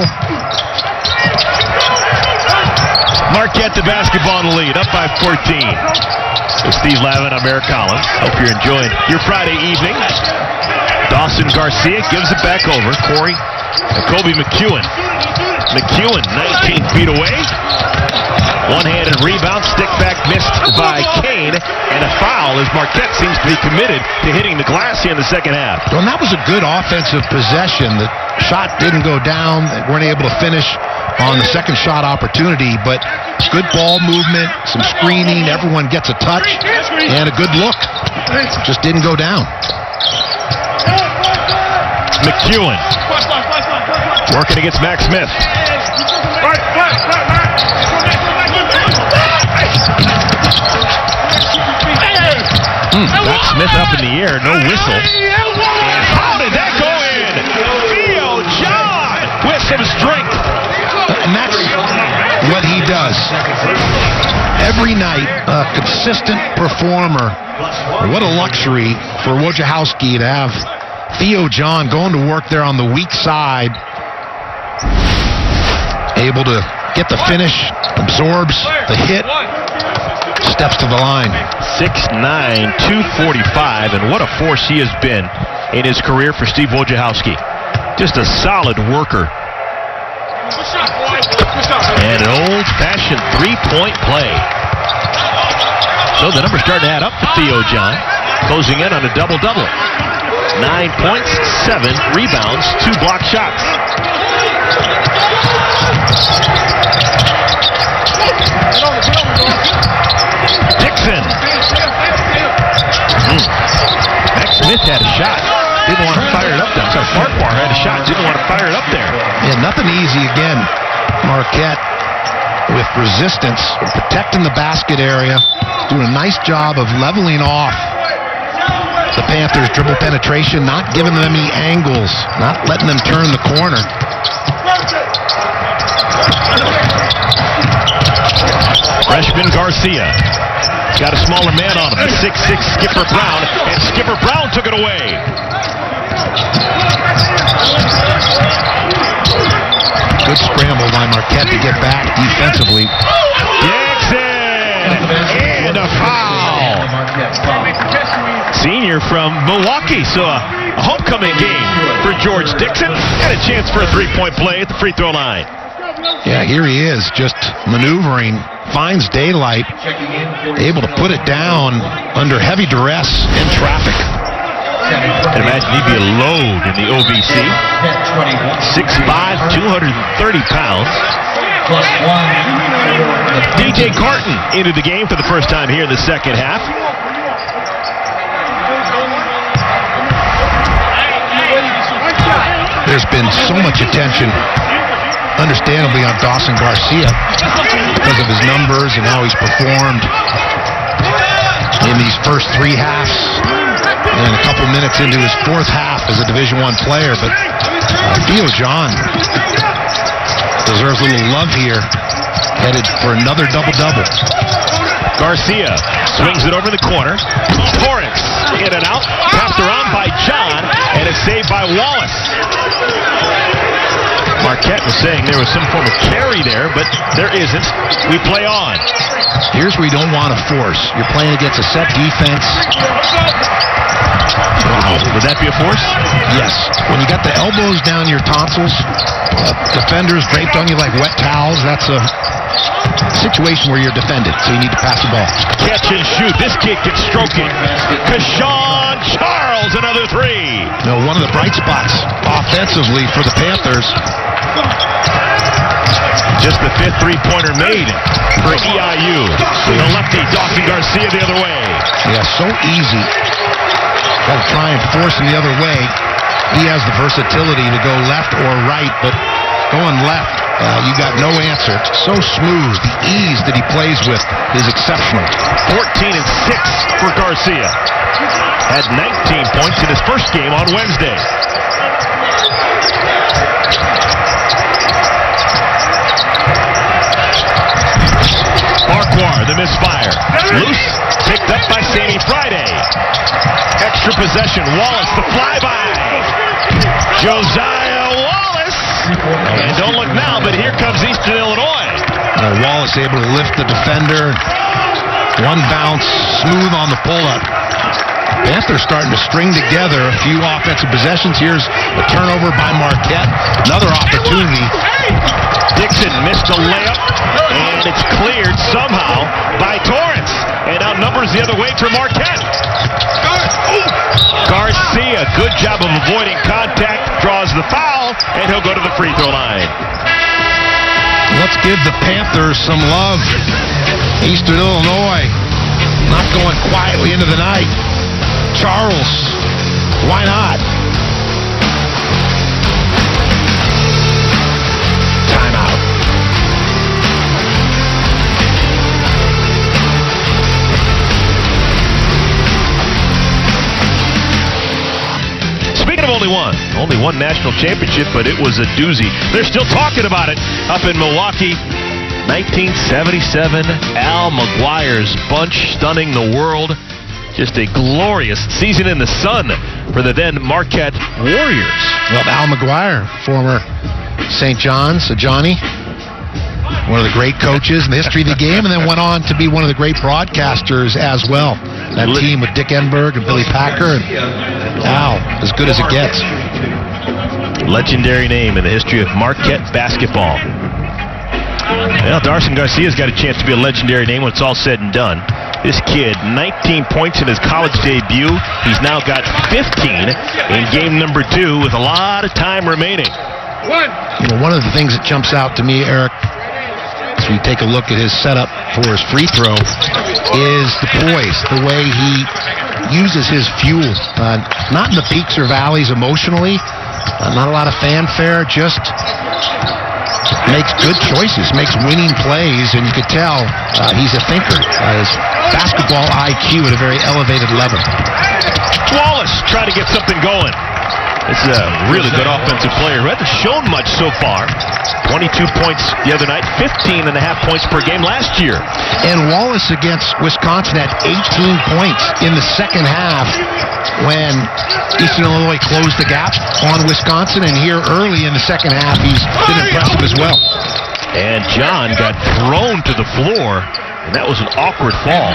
Marquette, the basketball in the lead, up by 14. With Steve Lavin, I'm Eric Collins. Hope you're enjoying your Friday evening. Dawson Garcia gives it back over. Corey and Kobe McEwen. McEwen, 19 feet away. One-handed rebound, stick back missed by Kane, and a foul as Marquette seems to be committed to hitting the glass here in the second half. Well, and that was a good offensive possession. The shot didn't go down. They weren't able to finish on the second shot opportunity, but good ball movement, some screening, everyone gets a touch, and a good look. Just didn't go down. McEwen working against Max Smith. Got Smith up in the air, no whistle. And how did that go in? Theo John with some strength. And that's what he does. Every night, a consistent performer. What a luxury for Wojciechowski to have Theo John going to work there on the weak side. Able to get the finish, absorbs the hit, steps to the line. 6'9", 245, and what a force he has been in his career for Steve Wojciechowski. Just a solid worker. And an old-fashioned three-point play. So the numbers starting to add up for Theo John, closing in on a double-double. 9 points, 7 rebounds, 2 block shots. Dixon. Max Smith had a shot. Didn't want to fire it up there. So Farquhar had a shot. Didn't want to fire it up there. Yeah, nothing easy again. Marquette with resistance, protecting the basket area, doing a nice job of leveling off the Panthers' dribble penetration, not giving them any angles, not letting them turn the corner. Freshman Garcia got a smaller man on him, the 6'6" Skipper Brown, and Skipper Brown took it away. Good scramble by Marquette to get back defensively. Dixon! And a foul! Senior from Milwaukee, so a homecoming game for George Dixon, and a chance for a three-point play at the free throw line. Yeah, here he is, just maneuvering, finds daylight, able to put it down under heavy duress in traffic. And imagine he'd be a load in the OVC. 6'5", 230 pounds. DJ Carton into the game for the first time here in the second half. There's been so much attention, understandably, on Dawson Garcia because of his numbers and how he's performed in these first three halves and a couple minutes into his fourth half as a Division I player. But Theo John deserves a little love here, headed for another double-double. Garcia swings it over the corner. Torrance in and out, passed around by John, and it's saved by Wallace. Marquette was saying there was some form of carry there, but there isn't. We play on. Here's where you don't want to force. You're playing against a set defense. Wow. Would that be a force? Yes. When you got the elbows down your tonsils, defenders draped on you like wet towels, that's a situation where you're defended, so you need to pass the ball. Catch and shoot. This kid can stroke it. Kashawn Charles, another three. You know, one of the bright spots offensively for the Panthers. Just the fifth three-pointer made for EIU. The lefty, Dawson Garcia, the other way. Yeah, so easy. Got to try and force him the other way. He has the versatility to go left or right, but going left you got no answer. So smooth. The ease that he plays with is exceptional. 14 and 6 for Garcia. Had 19 points in his first game on Wednesday. Farquhar, the misfire. Loose, picked up by Sammy Friday. Extra possession, Wallace, the flyby. Josiah Wallace. And don't look now, but here comes Eastern Illinois. Wallace able to lift the defender. One bounce, smooth on the pull-up. Panthers starting to string together a few offensive possessions. Here's a turnover by Marquette. Another opportunity. Dixon missed a layup, and it's cleared somehow by Torrance. And now numbers the other way for Marquette. Garcia, good job of avoiding contact, draws the foul, and he'll go to the free throw line. Let's give the Panthers some love. Eastern Illinois not going quietly into the night. Charles, why not? Timeout. Speaking of only one national championship, but it was a doozy. They're still talking about it up in Milwaukee. 1977, Al McGuire's bunch stunning the world. Just a glorious season in the sun for the then Marquette Warriors. Well, Al McGuire, former St. John's, Johnny, one of the great coaches in the history of the game, and then went on to be one of the great broadcasters as well. That team with Dick Enberg and Billy Packer, and Al, as good as it gets. Legendary name in the history of Marquette basketball. Well, Darson Garcia's got a chance to be a legendary name when it's all said and done. This kid, 19 points in his college debut. He's now got 15 in game number 2 with a lot of time remaining. You know, one of the things that jumps out to me, Eric, as we take a look at his setup for his free throw, is the poise, the way he uses his fuel. Not in the peaks or valleys emotionally, not a lot of fanfare, just makes good choices, makes winning plays, and you could tell he's a thinker. His basketball IQ at a very elevated level. Wallace trying to get something going. It's a really good offensive player who hasn't shown much so far. 22 points the other night, 15.5 points per game last year. And Wallace against Wisconsin had 18 points in the second half when Eastern Illinois closed the gap on Wisconsin, and here early in the second half he's been impressive as well. And John got thrown to the floor, and that was an awkward fall.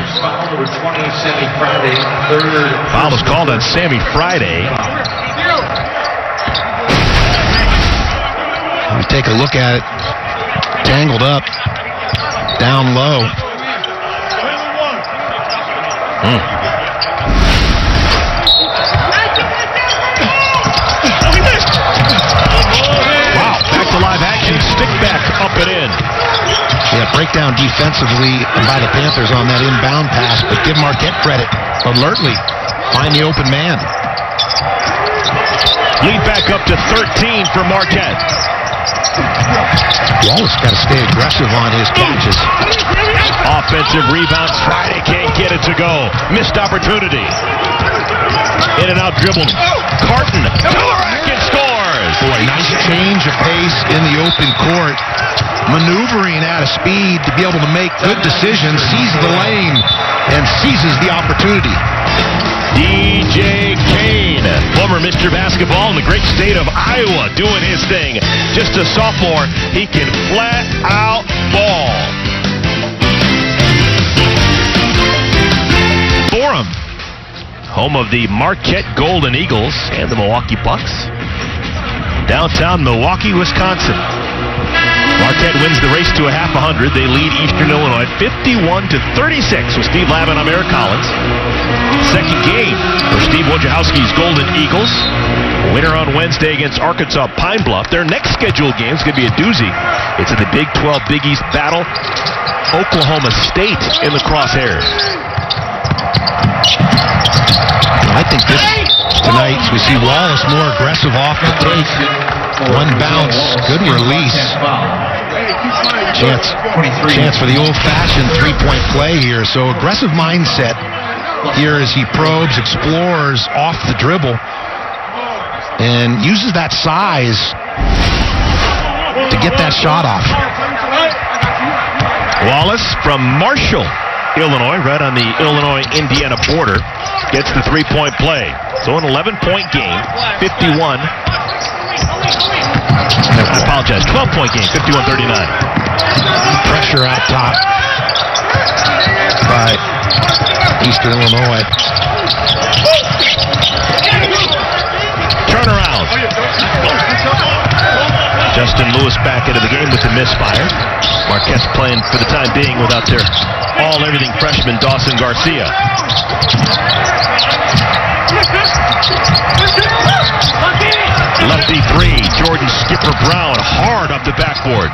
Foul was called on Sammy Friday. We take a look at it. Tangled up. Down low. Wow, back to live action. Stick back, up and in. Yeah, breakdown defensively by the Panthers on that inbound pass, but give Marquette credit. Alertly find the open man. Lead back up to 13 for Marquette. Wallace got to stay aggressive on his catches. Offensive rebound. Friday can't get it to go. Missed opportunity. In and out dribbled. Carton. Back and scores. Boy, nice change of pace in the open court. Maneuvering at a speed to be able to make good decisions. Sees the lane and seizes the opportunity. DJ Kane, former Mr. Basketball in the great state of Iowa, doing his thing. Just a sophomore, he can flat out ball. Forum, home of the Marquette Golden Eagles and the Milwaukee Bucks. Downtown Milwaukee, Wisconsin. Marquette wins the race to a half 100. They lead Eastern Illinois 51-36 with Steve Lavin. I'm Eric Collins. Second game for Steve Wojciechowski's Golden Eagles. Winner on Wednesday against Arkansas Pine Bluff. Their next scheduled game is going to be a doozy. It's in the Big 12 Big East battle. Oklahoma State in the crosshairs. I think this tonight we see Wallace more aggressive off the take. One bounce, good release. Chance for the old-fashioned three-point play here. So aggressive mindset here as he probes, explores off the dribble, and uses that size to get that shot off. Wallace from Marshall, Illinois, right on the Illinois-Indiana border, gets the three-point play. So an 11-point game, 51. I apologize, 12-point game, 51-39. Pressure out top by Eastern Illinois. Turnaround. Justin Lewis back into the game with the misfire. Marquette's playing for the time being without their all-everything freshman Dawson Garcia. Lefty three, Jordan Skipper Brown hard up the backboard.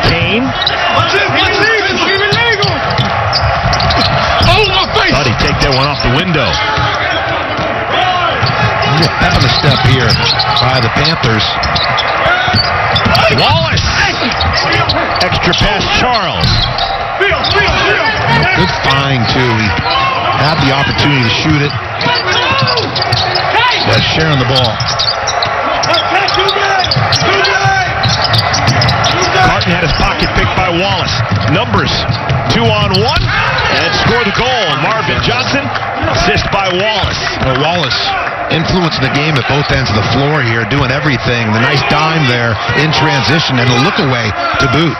Kane. Thought he'd take that one off the window. Pep in the step here by the Panthers. Wallace. Extra pass, Charles. Good find, too. He had the opportunity to shoot it. But sharing the ball. Carton had his pocket picked by Wallace. Numbers, 2-on-1, and score the goal. Marvin Johnson, assist by Wallace. Wallace influencing the game at both ends of the floor here, doing everything. The nice dime there in transition and a look away to boot.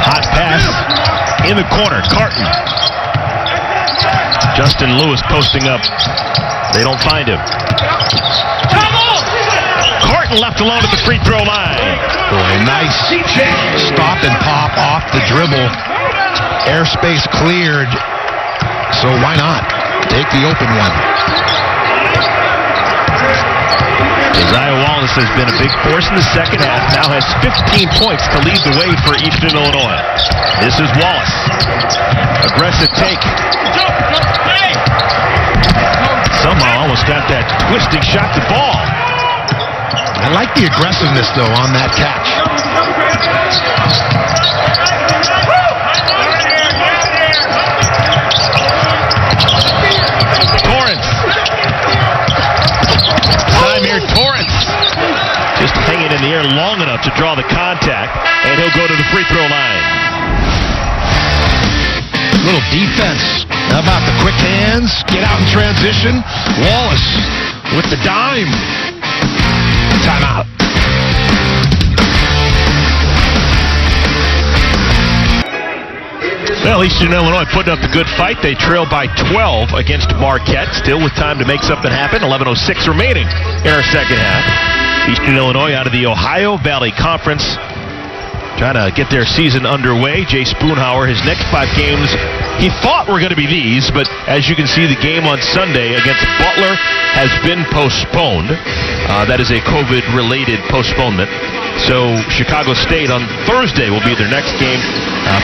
Hot pass in the corner. Carton. Justin Lewis posting up. They don't find him. Carton left alone at the free throw line. Boy, nice stop and pop off the dribble. Airspace cleared. So why not take the open one? Josiah Wallace has been a big force in the second half. Now has 15 points to lead the way for Eastern Illinois. This is Wallace. Aggressive take. Somehow almost got that twisting shot to ball. I like the aggressiveness, though, on that catch. Torrance. Samir Torrance. Just hanging in the air long enough to draw the contact, and he'll go to the free throw line. Little defense. How about the quick hands? Get out in transition. Wallace with the dime. Timeout. Well, Eastern Illinois putting up a good fight. They trail by 12 against Marquette. Still with time to make something happen. 11:06 remaining in our second half. Eastern Illinois out of the Ohio Valley Conference, trying to get their season underway. Jay Spoonhauer, his next 5 games, he thought were going to be these, but as you can see, the game on Sunday against Butler has been postponed. That is a COVID-related postponement. So Chicago State on Thursday will be their next game,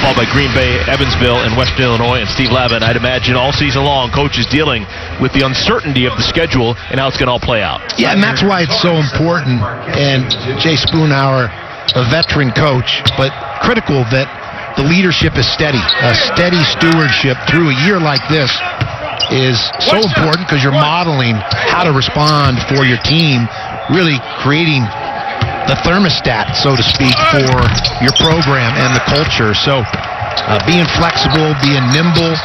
followed by Green Bay, Evansville, and Western Illinois. And Steve Lavin, I'd imagine all season long, coach is dealing with the uncertainty of the schedule and how it's going to all play out. Yeah, and that's why it's so important. And Jay Spoonhauer, a veteran coach, but critical that the leadership is steady. A steady stewardship through a year like this is so important because you're modeling how to respond for your team, really creating the thermostat, so to speak, for your program and the culture. So being flexible, being nimble,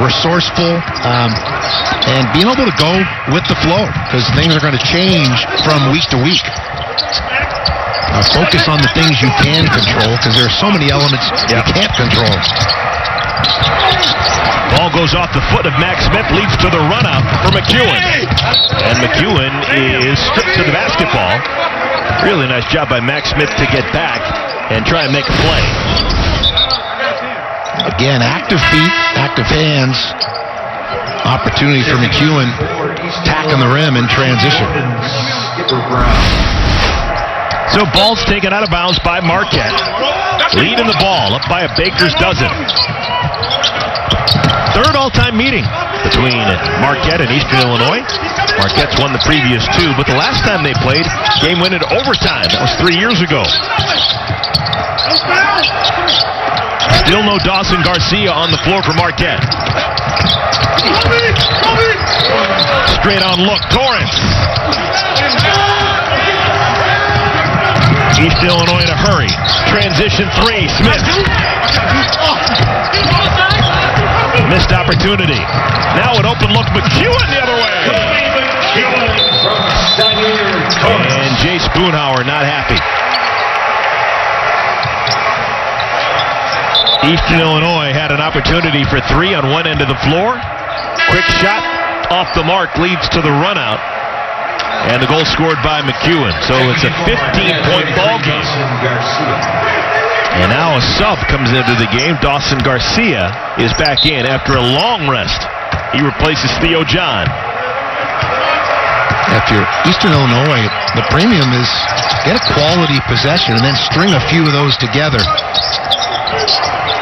resourceful, and being able to go with the flow because things are going to change from week to week. Focus on the things you can control because there are so many elements you can't control. Ball goes off the foot of Max Smith, leads to the run-out for McEwen. And McEwen is stripped to the basketball. Really nice job by Max Smith to get back and try and make a play. Again, active feet, active hands. Opportunity for McEwen. Tacking the rim in transition. So ball's taken out of bounds by Marquette. Leading the ball up by a baker's dozen. Third all-time meeting between Marquette and Eastern Illinois. Marquette's won the previous two, but the last time they played, game went into overtime. That was 3 years ago. Still no Dawson Garcia on the floor for Marquette. Straight on look, Torrance. East Illinois in a hurry. Transition three, Smith. Missed opportunity. Now an open look, McEwen the other way. And Jay Spoonhauer not happy. Eastern Illinois had an opportunity for three on one end of the floor. Quick shot off the mark leads to the run out. And the goal scored by McEwen. So it's a 15-point ball game. And now a sub comes into the game. Dawson Garcia is back in after a long rest. He replaces Theo John. If you're Eastern Illinois, the premium is get a quality possession and then string a few of those together.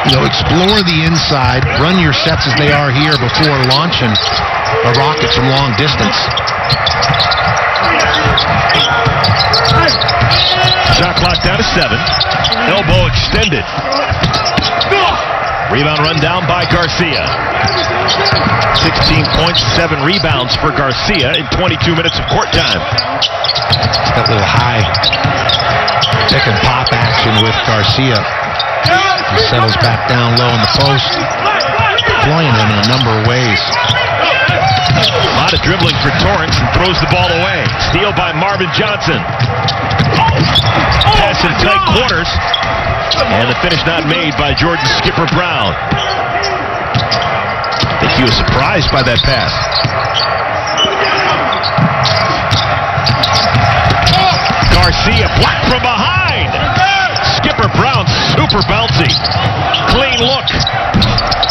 Explore the inside, run your sets as they are here before launching a rocket from long distance. Shot clock down to 7. Elbow extended. Rebound run down by Garcia. 16 points, 7 rebounds for Garcia in 22 minutes of court time. That little high pick and pop action with Garcia. He settles back down low in the post, deploying him in a number of ways. A lot of dribbling for Torrance and throws the ball away. Steal by Marvin Johnson. Pass in tight quarters. And the finish not made by Jordan Skipper Brown. I think he was surprised by that pass. Garcia blocked from behind. Skipper Brown super bouncy. Clean look.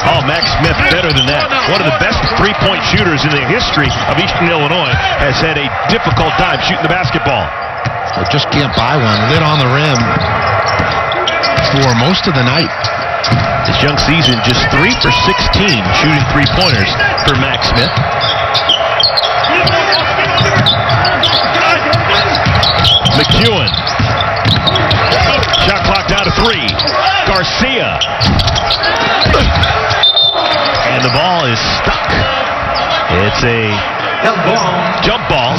Oh, Max Smith better than that. One of the best three-point shooters in the history of Eastern Illinois has had a difficult time shooting the basketball. Just can't buy one. Lit on the rim for most of the night. This young season, just 3 for 16 shooting three-pointers for Max Smith. McEwen. Shot clock down to 3. Garcia. And the ball is stuck. It's a jump ball.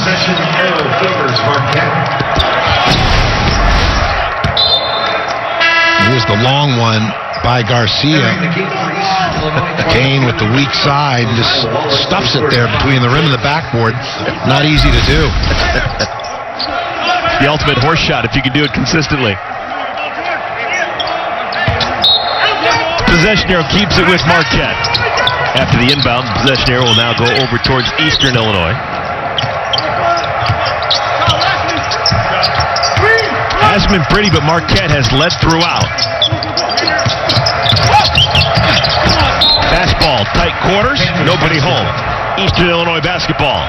Here's the long one by Garcia. Kane with the weak side just stuffs it there between the rim and the backboard. Not easy to do. The ultimate horse shot if you can do it consistently. Possession arrow keeps it with Marquette. After the inbound, possession arrow will now go over towards Eastern Illinois. Hasn't been pretty, but Marquette has led throughout. Fastball, tight quarters, nobody home. Eastern Illinois basketball.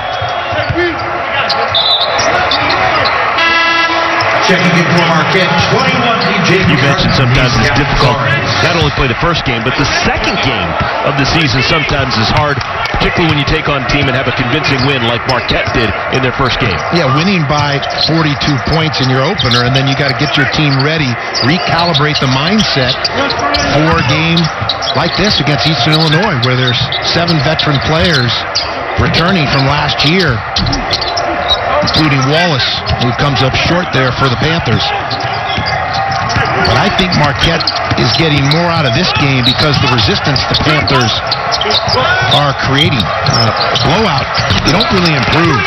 Checking in for Marquette, 21 DJ. You mentioned sometimes it's difficult not only play the first game, but the second game of the season sometimes is hard, particularly when you take on a team and have a convincing win like Marquette did in their first game. Yeah, winning by 42 points in your opener, and then you got to get your team ready, recalibrate the mindset for a game like this against Eastern Illinois, where there's 7 veteran players returning from last year, including Wallace, who comes up short there for the Panthers. But I think Marquette is getting more out of this game because the resistance the Panthers are creating. Blowout, they don't really improve.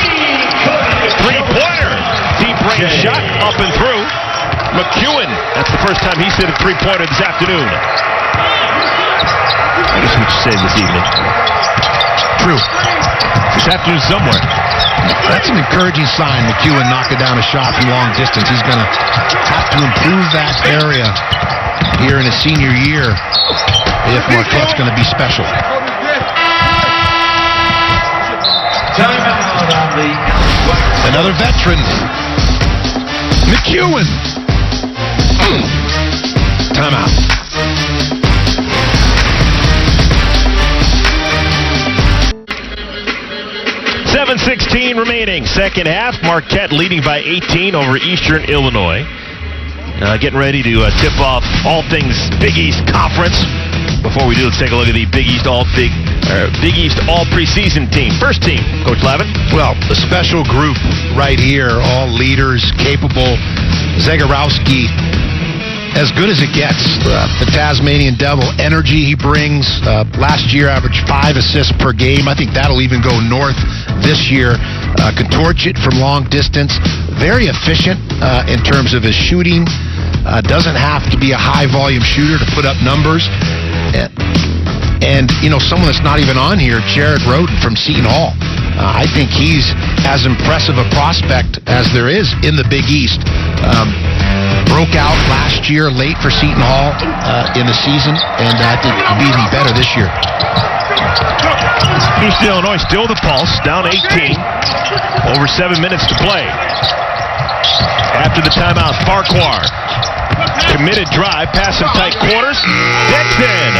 Three-pointer, deep range shot, up and through. McEwen, that's the first time he's hit a three-pointer this afternoon. I guess we should say this evening. True. This afternoon somewhere. That's an encouraging sign. McEwen knocking down a shot from long distance. He's going to have to improve that area here in his senior year if Marquette's going to be special. Another veteran. McEwen. Timeout. remaining. Second half, Marquette leading by 18 over Eastern Illinois. Getting ready to tip off all things Big East Conference. Before we do, let's take a look at the Big East All preseason team. First team, Coach Lavin. Well, a special group right here, all leaders, capable. Zagorowski, as good as it gets. The Tasmanian Devil, energy he brings. Last year averaged 5 assists per game. I think that'll even go north this year. Can torch it from long distance. Very efficient in terms of his shooting. Doesn't have to be a high-volume shooter to put up numbers. And, someone that's not even on here, Jared Roden from Seton Hall. I think he's as impressive a prospect as there is in the Big East. Broke out last year late for Seton Hall in the season, and I think he'll be even better this year. Eastern Illinois still the pulse, down 18. Over 7 minutes to play. After the timeout, Farquhar. Committed drive, pass in tight quarters. Dixon!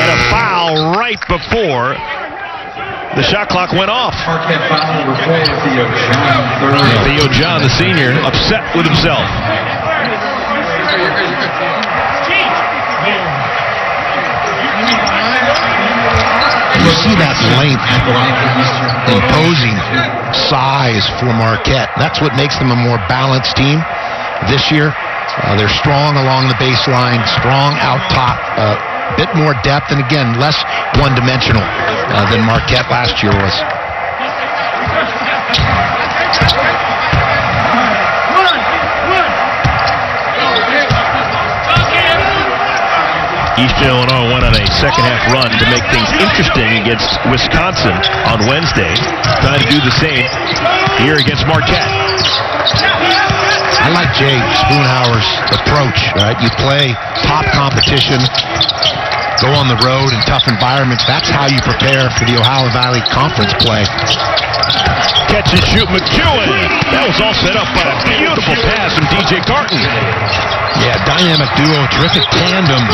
And a foul right before the shot clock went off. Marquette foul number 4, Theo John, third. Theo John, the senior, upset with himself. You see that length, imposing size for Marquette. That's what makes them a more balanced team this year. They're strong along the baseline, strong out top, bit more depth, and again, less one-dimensional than Marquette last year was. Eastern Illinois went on a second-half run to make things interesting against Wisconsin on Wednesday. Trying to do the same here against Marquette. I like Jay Spoonhour's approach. Right? You play top competition, go on the road in tough environments. That's how you prepare for the Ohio Valley Conference play. Catch and shoot, McEwen. That was all set up by a beautiful pass from DJ Carton. Yeah, dynamic duo, terrific tandem.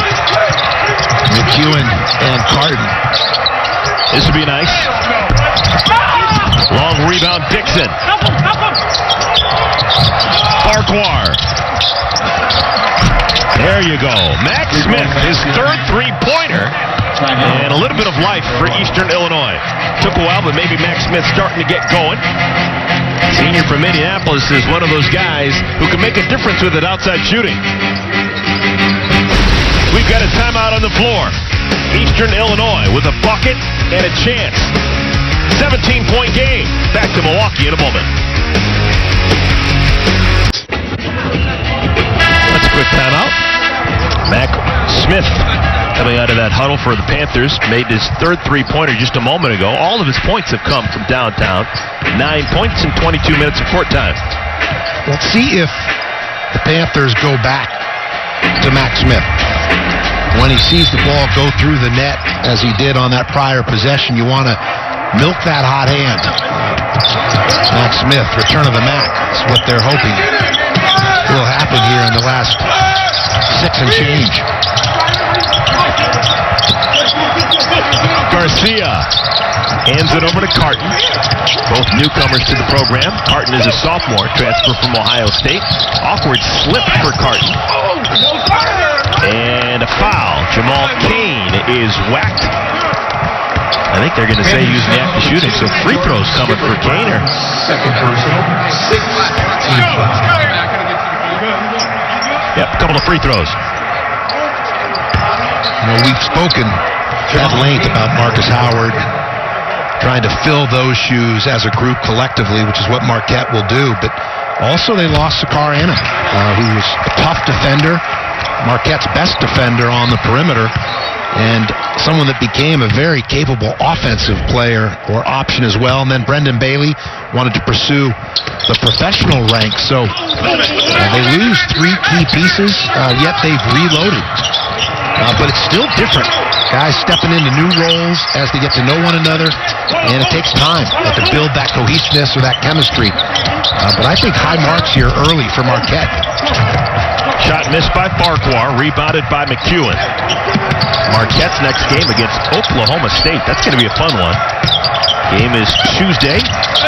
McEwen and Carton. This would be nice. Long rebound, Dixon. Farquhar. There you go. Max Smith, his third three-pointer. And a little bit of life for Eastern Illinois. Took a while, but maybe Max Smith starting to get going. Senior from Indianapolis is one of those guys who can make a difference with it outside shooting. We've got a timeout on the floor. Eastern Illinois with a bucket and a chance. 17-point game. Back to Milwaukee in a moment. That's a quick timeout. Mac Smith coming out of that huddle for the Panthers. Made his third three-pointer just a moment ago. All of his points have come from downtown. 9 points in 22 minutes of court time. Let's see if the Panthers go back to Mac Smith. When he sees the ball go through the net, as he did on that prior possession, you want to milk that hot hand. Mac Smith, return of the Mac. That's what they're hoping will happen here in the last 6 and change. Garcia hands it over to Carton. Both newcomers to the program. Carton is a sophomore, transfer from Ohio State. Awkward slip for Carton. And a foul. Jamal Kane is whacked. I think they're going to say using active shooting, so free throws coming for Kane. Second personal, 6 team foul. Yep, a couple of free throws. We've spoken at length about Marcus Howard trying to fill those shoes as a group collectively, which is what Marquette will do. But also they lost Sakar Anna, who was a tough defender, Marquette's best defender on the perimeter, and someone that became a very capable offensive player or option as well. And then Brendan Bailey wanted to pursue the professional ranks. So they lose 3 key pieces, yet they've reloaded. But it's still different. Guys stepping into new roles as they get to know one another, and it takes time to build that cohesiveness or that chemistry. But I think high marks here early for Marquette. Shot missed by Farquhar, rebounded by McEwen. Marquette's next game against Oklahoma State. That's going to be a fun one. Game is Tuesday.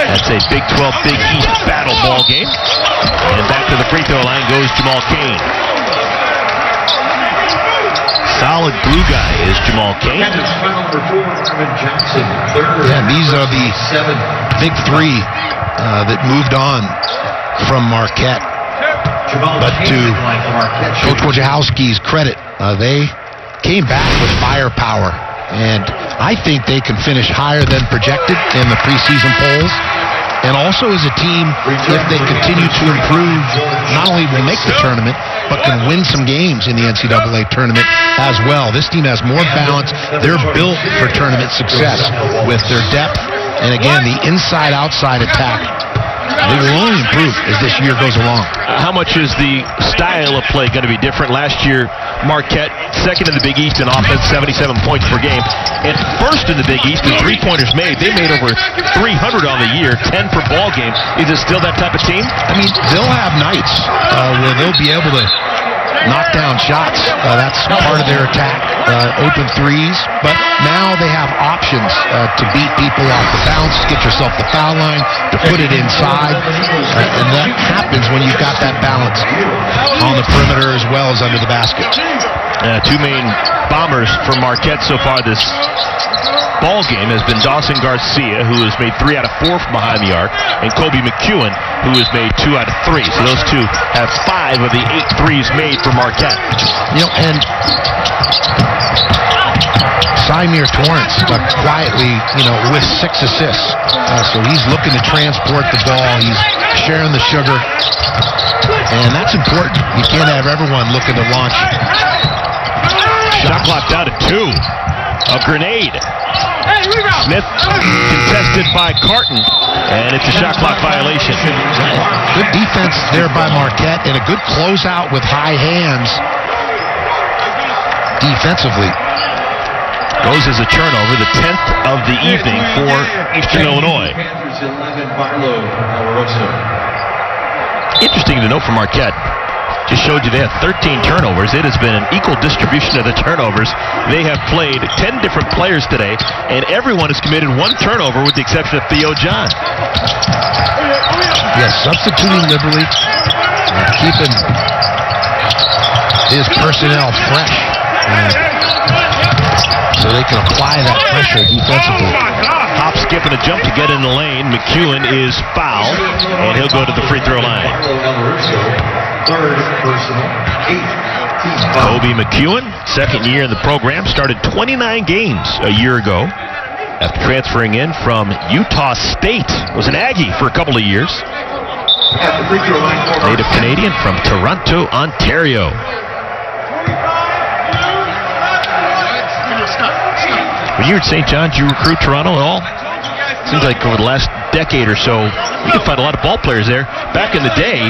That's a Big 12 Big East battle ball game. And back to the free throw line goes Jamal Cain. Solid blue guy is Jamal Cain. Yeah, these are the big three that moved on from Marquette. But to Coach Wojciechowski's credit, they came back with firepower. And I think they can finish higher than projected in the preseason polls. And also as a team, if they continue to improve, not only will make the tournament, but can win some games in the NCAA tournament as well. This team has more balance. They're built for tournament success with their depth. And again, the inside-outside attack. They will only improve as this year goes along. How much is the style of play going to be different? Last year, Marquette, second in the Big East in offense, 77 points per game. And first in the Big East in three-pointers made. They made over 300 on the year, 10 per ball game. Is it still that type of team? I mean, they'll have nights where they'll be able to knock down shots. That's part of their attack, open threes. But now they have options to beat people off the bounce, get yourself the foul line, to put it inside. And that happens when you've got that balance on the perimeter as well as under the basket. Two main bombers for Marquette so far this ball game has been Dawson Garcia, who has made 3 out of 4 from behind the arc, and Kobe McEwen, who has made 2 out of 3. So those two have 5 of the 8 threes made for Marquette. You know, and Symir Torrance quietly, with 6 assists. So he's looking to transport the ball. He's sharing the sugar. And that's important. You can't have everyone looking to launch. Shot clock down to 2. A grenade. Smith contested by Carton, and it's a shot clock violation. Good defense there by Marquette, and a good closeout with high hands defensively. Goes as a turnover, the 10th of the evening for Eastern Illinois. Interesting to note for Marquette. Just showed you they had 13 turnovers. It has been an equal distribution of the turnovers. They have played 10 different players today, and everyone has committed 1 turnover with the exception of Theo John. Yes, substituting liberally, keeping his personnel fresh, so they can apply that pressure defensively. Hop, skip, and a jump to get in the lane. McEwen is fouled, and he'll go to the free throw line. Kobe McEwen, second year in the program, started 29 games a year ago after transferring in from Utah State. Was an Aggie for a couple of years. Native Canadian from Toronto, Ontario. When you were at St. John's, you recruit Toronto at all? Seems like over the last decade or so, you can find a lot of ball players there. Back in the day,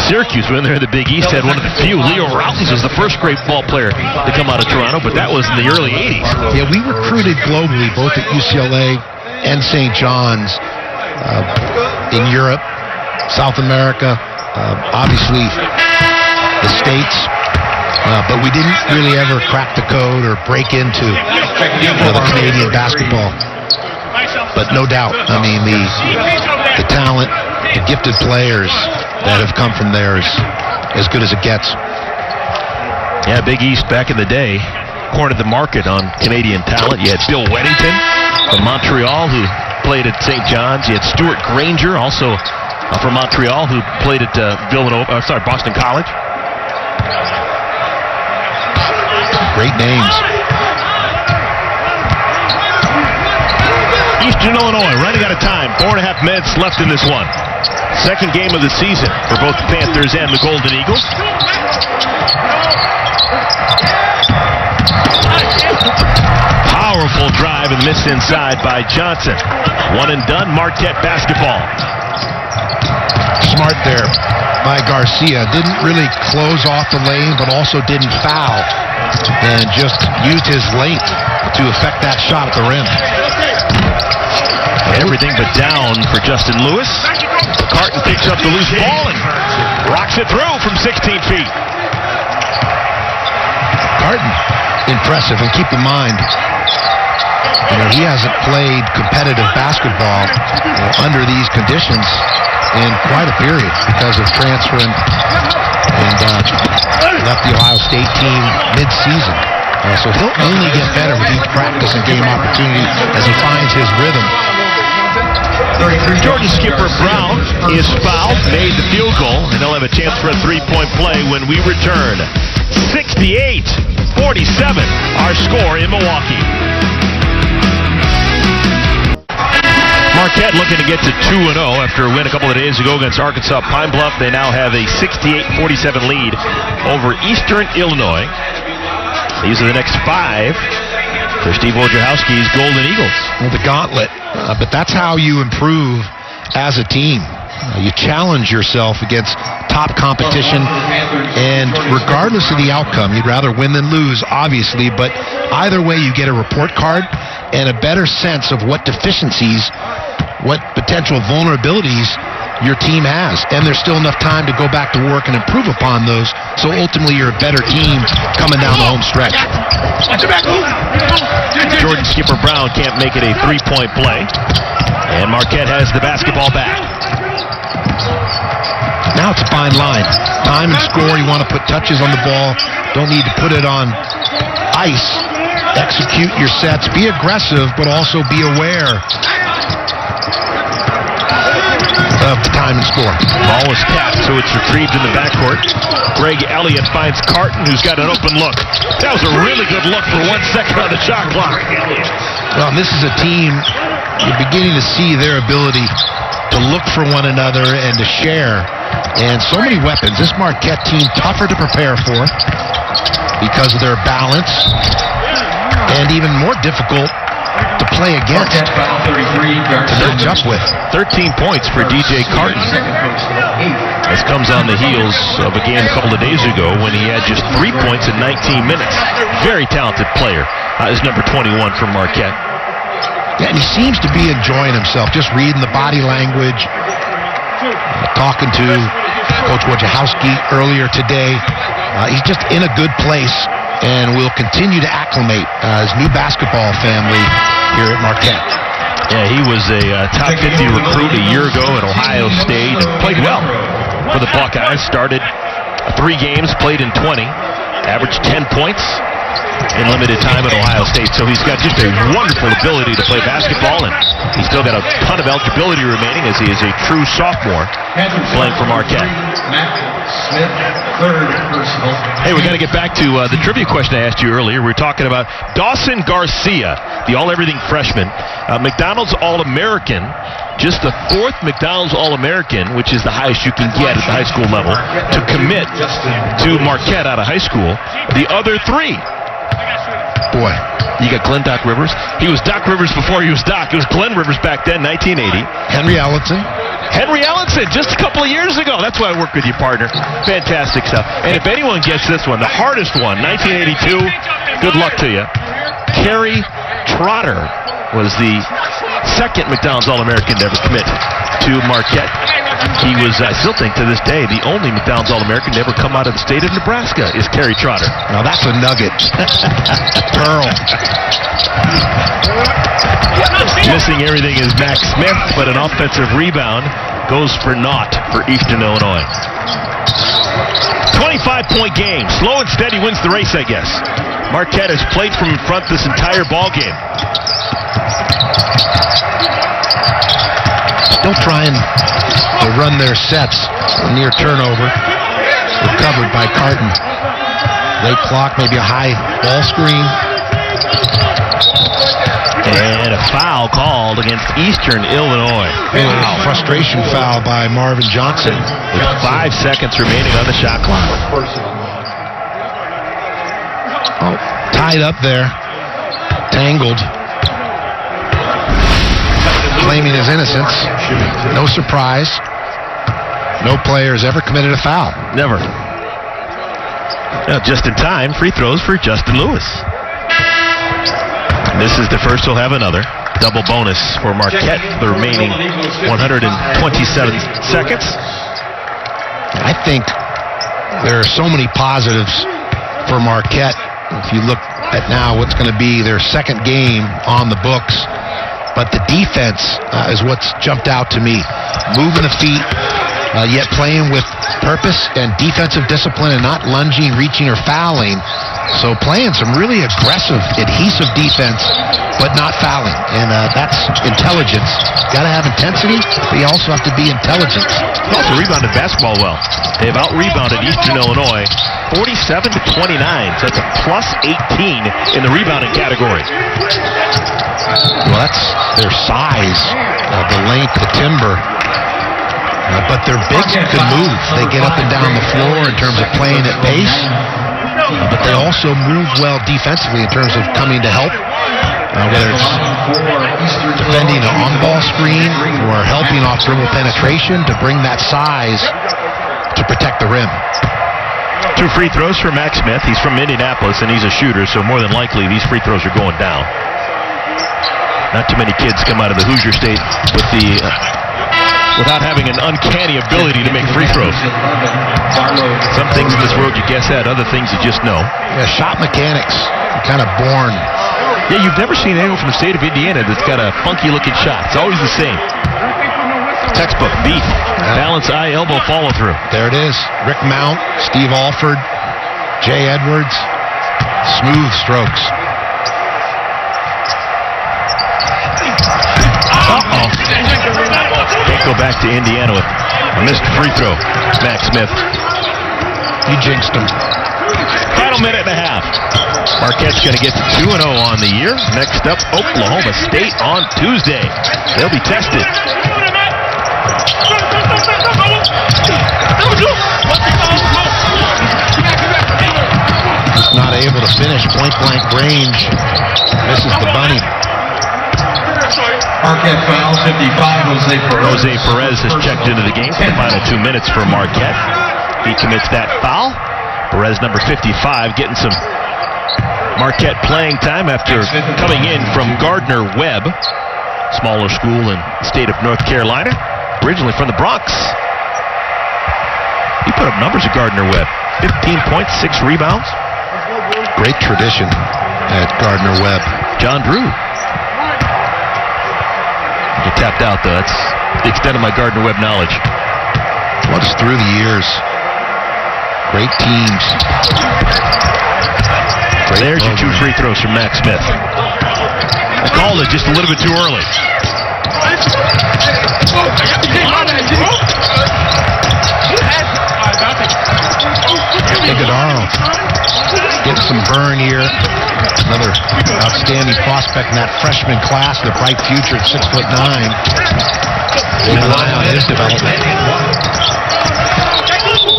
Syracuse, when they're in the Big East, had one of the few. Leo Routens was the first great ball player to come out of Toronto, but that was in the early 80s. Yeah, we recruited globally, both at UCLA and St. John's, in Europe, South America, obviously the States. But we didn't really ever crack the code or break into the Canadian basketball. But no doubt, I mean, the talent, the gifted players that have come from there is as good as it gets. Yeah, Big East back in the day cornered the market on Canadian talent. You had Bill Weddington from Montreal, who played at St. John's. You had Stuart Granger, also from Montreal, who played at Boston College. Great names. Eastern Illinois running out of time. 4.5 minutes left in this one. Second game of the season for both the Panthers and the Golden Eagles. Powerful drive and miss inside by Johnson. One and done, Marquette basketball. Smart there by Garcia. Didn't really close off the lane, but also didn't foul. And just used his length to affect that shot at the rim. Everything but down for Justin Lewis. Carton picks up the loose ball and rocks it through from 16 feet. Carton, impressive. And keep in mind, He hasn't played competitive basketball under these conditions in quite a period because of transferring and left the Ohio State team mid-season. So he'll only get better with each practice and game opportunity as he finds his rhythm. Georgia skipper Brown is fouled, made the field goal, and they'll have a chance for a three-point play when we return. 68-47, our score in Milwaukee. Marquette looking to get to 2-0 after a win a couple of days ago against Arkansas Pine Bluff. They now have a 68-47 lead over Eastern Illinois. These are the next 5 for Steve Wojciechowski's Golden Eagles. Well, the gauntlet, but that's how you improve as a team. You challenge yourself against top competition, and regardless of the outcome, you'd rather win than lose, obviously, but either way you get a report card and a better sense of what deficiencies, what potential vulnerabilities your team has, and there's still enough time to go back to work and improve upon those, so ultimately you're a better team coming down the home stretch. Jordan skipper Brown can't make it a three-point play, and Marquette has the basketball back. Now it's a fine line. Time and score, you want to put touches on the ball, don't need to put it on ice. Execute your sets, be aggressive, but also be aware of the time and score. Ball was tapped, so it's retrieved in the backcourt. Greg Elliott finds Carton, who's got an open look. That was a really good look for 1 second on the shot clock. Well, this is a team, you're beginning to see their ability to look for one another and to share. And so many weapons. This Marquette team tougher to prepare for because of their balance, and even more difficult to play against, to match up with. 13 points for DJ Carton. This comes on the heels of a game a couple of days ago when he had just 3 points in 19 minutes. Very talented player. Is number 21 for Marquette. Yeah, and he seems to be enjoying himself, just reading the body language, talking to Coach Wojciechowski earlier today. He's just in a good place, and will continue to acclimate his new basketball family here at Marquette. Yeah, he was a top 50 recruit a year ago at Ohio State and played well for the Buckeyes. Started 3 games, played in 20, averaged 10 points in limited time at Ohio State. So he's got just a wonderful ability to play basketball, and he's still got a ton of eligibility remaining as he is a true sophomore playing for Marquette. Smith, third personal. Hey, we got to get back to the trivia question I asked you earlier. We were talking about Dawson Garcia, the all-everything freshman, McDonald's All-American, just the 4th McDonald's All-American, which is the highest you can get at the high school level, to commit to Marquette out of high school. The other 3. Boy. You got Glenn Doc Rivers. He was Doc Rivers before he was Doc. It was Glenn Rivers back then, 1980. Henry Ellenson, just a couple of years ago. That's why I work with you, partner. Fantastic stuff. And if anyone gets this one, the hardest one, 1982, good luck to you. Kerry Trotter was the 2nd McDonald's All-American to ever commit to Marquette. He was, I still think to this day, the only McDonald's All-American to ever come out of the state of Nebraska is Kerry Trotter. Now that's a nugget. Pearl. Missing everything is Max Smith, but an offensive rebound goes for naught for Eastern Illinois. 25-point game. Slow and steady wins the race, I guess. Marquette has played from in front this entire ball game. Still trying to run their sets. Near turnover. Recovered by Carton. Late clock, maybe a high ball screen. And a foul called against Eastern Illinois. Wow. Frustration foul by Marvin Johnson. With 5 seconds remaining on the shot clock. Oh, tied up there. Tangled. Claiming his innocence. No surprise. No player has ever committed a foul. Never. Now, just in time, free throws for Justin Lewis. This is the first. He'll have another. Double bonus for Marquette for the remaining 127 seconds. I think there are so many positives for Marquette. If you look at now what's going to be their second game on the books. But the defense is what's jumped out to me. Moving the feet, yet playing with purpose and defensive discipline and not lunging, reaching, or fouling. So playing some really aggressive, adhesive defense, but not fouling. And that's intelligence. Got to have intensity, but you also have to be intelligent. They also rebounded basketball well. They've out-rebounded Eastern Illinois 47-29. So that's a plus 18 in the rebounding category. Well, that's their size, the length, the timber. But their bigs can move. They get up and down the floor in terms of playing at pace. But they also move well defensively in terms of coming to help, whether it's defending an on-ball screen or helping off dribble penetration to bring that size to protect the rim. 2 free throws for Max Smith. He's from Indianapolis, and he's a shooter, so more than likely these free throws are going down. Not too many kids come out of the Hoosier State with without having an uncanny ability to make free throws. Some things in this world you guess at, other things you just know. Yeah, shot mechanics, kind of born. Yeah, you've never seen anyone from the state of Indiana that's got a funky-looking shot. It's always the same. Textbook, beat, balance, eye, elbow, follow-through. There it is. Rick Mount, Steve Alford, Jay Edwards. Smooth strokes. Uh-oh. Can't go back to Indiana with a missed free throw. Max Smith. You jinxed him. Final minute and a half. Marquette's going to get to 2-0 on the year. Next up, Oklahoma State on Tuesday. They'll be tested. Just not able to finish point-blank range. Misses the bunny. Marquette foul, 55, Jose Perez. Jose Perez has checked into the game for the final 2 minutes for Marquette. He commits that foul. Perez, number 55, getting some Marquette playing time after coming in from Gardner-Webb, smaller school in the state of North Carolina, originally from the Bronx. He put up numbers at Gardner-Webb. 15 points, 6 rebounds. Great tradition at Gardner-Webb. John Drew. Get tapped out, though. That's the extent of my Gardner-Webb knowledge. What's through the years? Great teams. There's your 2 free throws from Max Smith. I called it just a little bit too early. Iguodaro getting some burn here. Another outstanding prospect in that freshman class, the bright future at 6'9". Keep an eye on his development.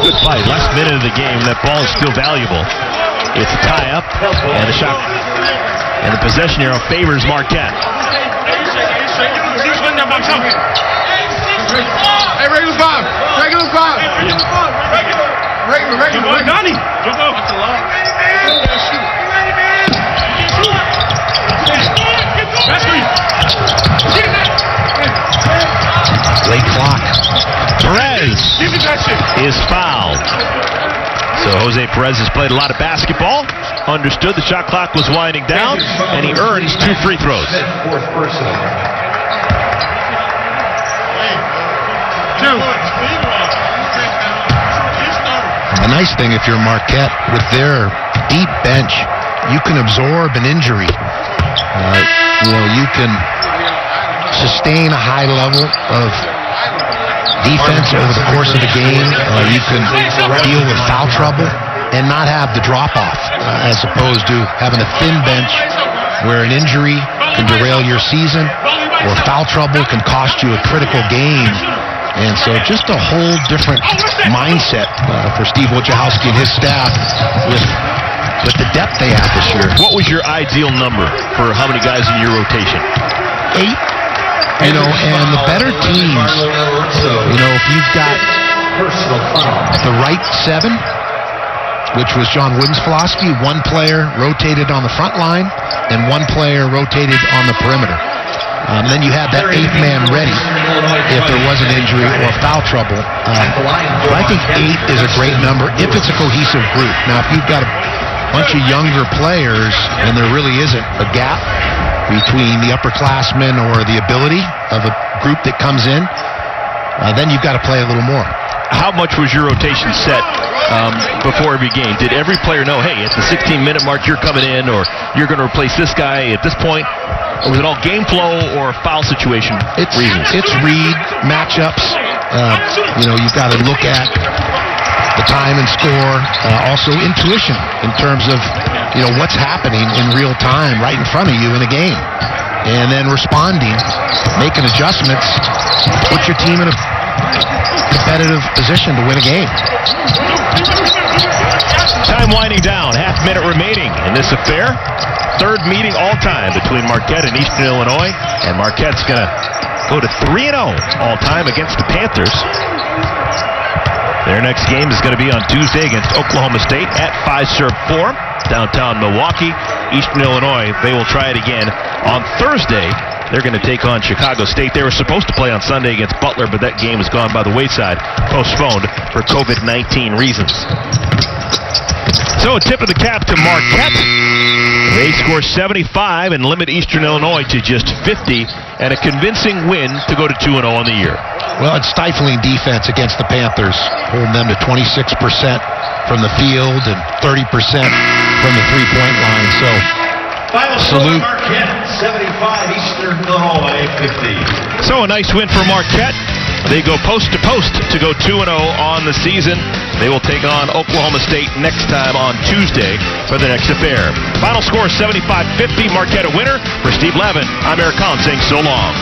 Good fight. Last minute of the game. That ball is still valuable. It's a tie-up and a shot. And the possession arrow favors Marquette. Hey, regular five. Donnie. Late clock. Perez is fouled. So Jose Perez has played a lot of basketball, understood the shot clock was winding down, and he earns 2 free throws. Fourth personal. The nice thing, if you're Marquette, with their deep bench, you can absorb an injury. You can sustain a high level of defense over the course of the game. You can deal with foul trouble and not have the drop-off, as opposed to having a thin bench where an injury can derail your season or foul trouble can cost you a critical game. And so just a whole different mindset for Steve Wojciechowski and his staff with the depth they have this year. What was your ideal number for how many guys in your rotation? 8. And the better teams, if you've got the right 7, which was John Wooden's philosophy, 1 player rotated on the front line and 1 player rotated on the perimeter. Then you had that 8th man ready if there was an injury or foul trouble. But I think 8 is a great number if it's a cohesive group. Now, if you've got bunch of younger players, and there really isn't a gap between the upperclassmen or the ability of a group that comes in, then you've got to play a little more. How much was your rotation set before every game? Did every player know, hey, at the 16-minute mark, you're coming in, or you're going to replace this guy at this point? Or was it all game flow or foul situation reasons? It's read matchups. You've got to look at the time and score. Also intuition in terms of, what's happening in real time right in front of you in a game. And then responding, making adjustments, put your team in a competitive position to win a game. Time winding down, half-minute remaining in this affair. Third meeting all-time between Marquette and Eastern Illinois, and Marquette's going to go to 3-0 all-time against the Panthers. Their next game is going to be on Tuesday against Oklahoma State at Fiserv Forum, downtown Milwaukee. Eastern Illinois, they will try it again on Thursday. They're going to take on Chicago State. They were supposed to play on Sunday against Butler, but that game has gone by the wayside, postponed for COVID-19 reasons. So a tip of the cap to Marquette. They score 75 and limit Eastern Illinois to just 50, and a convincing win to go to 2-0 on the year. Well, it's stifling defense against the Panthers, holding them to 26% from the field and 30% from the three-point line. So, salute. Marquette 75, Eastern Illinois 50. So a nice win for Marquette. They go post to post to go 2-0 on the season. They will take on Oklahoma State next time on Tuesday for the next affair. Final score 75-50. Marquette a winner. For Steve Lavin, I'm Eric Kahn saying so long.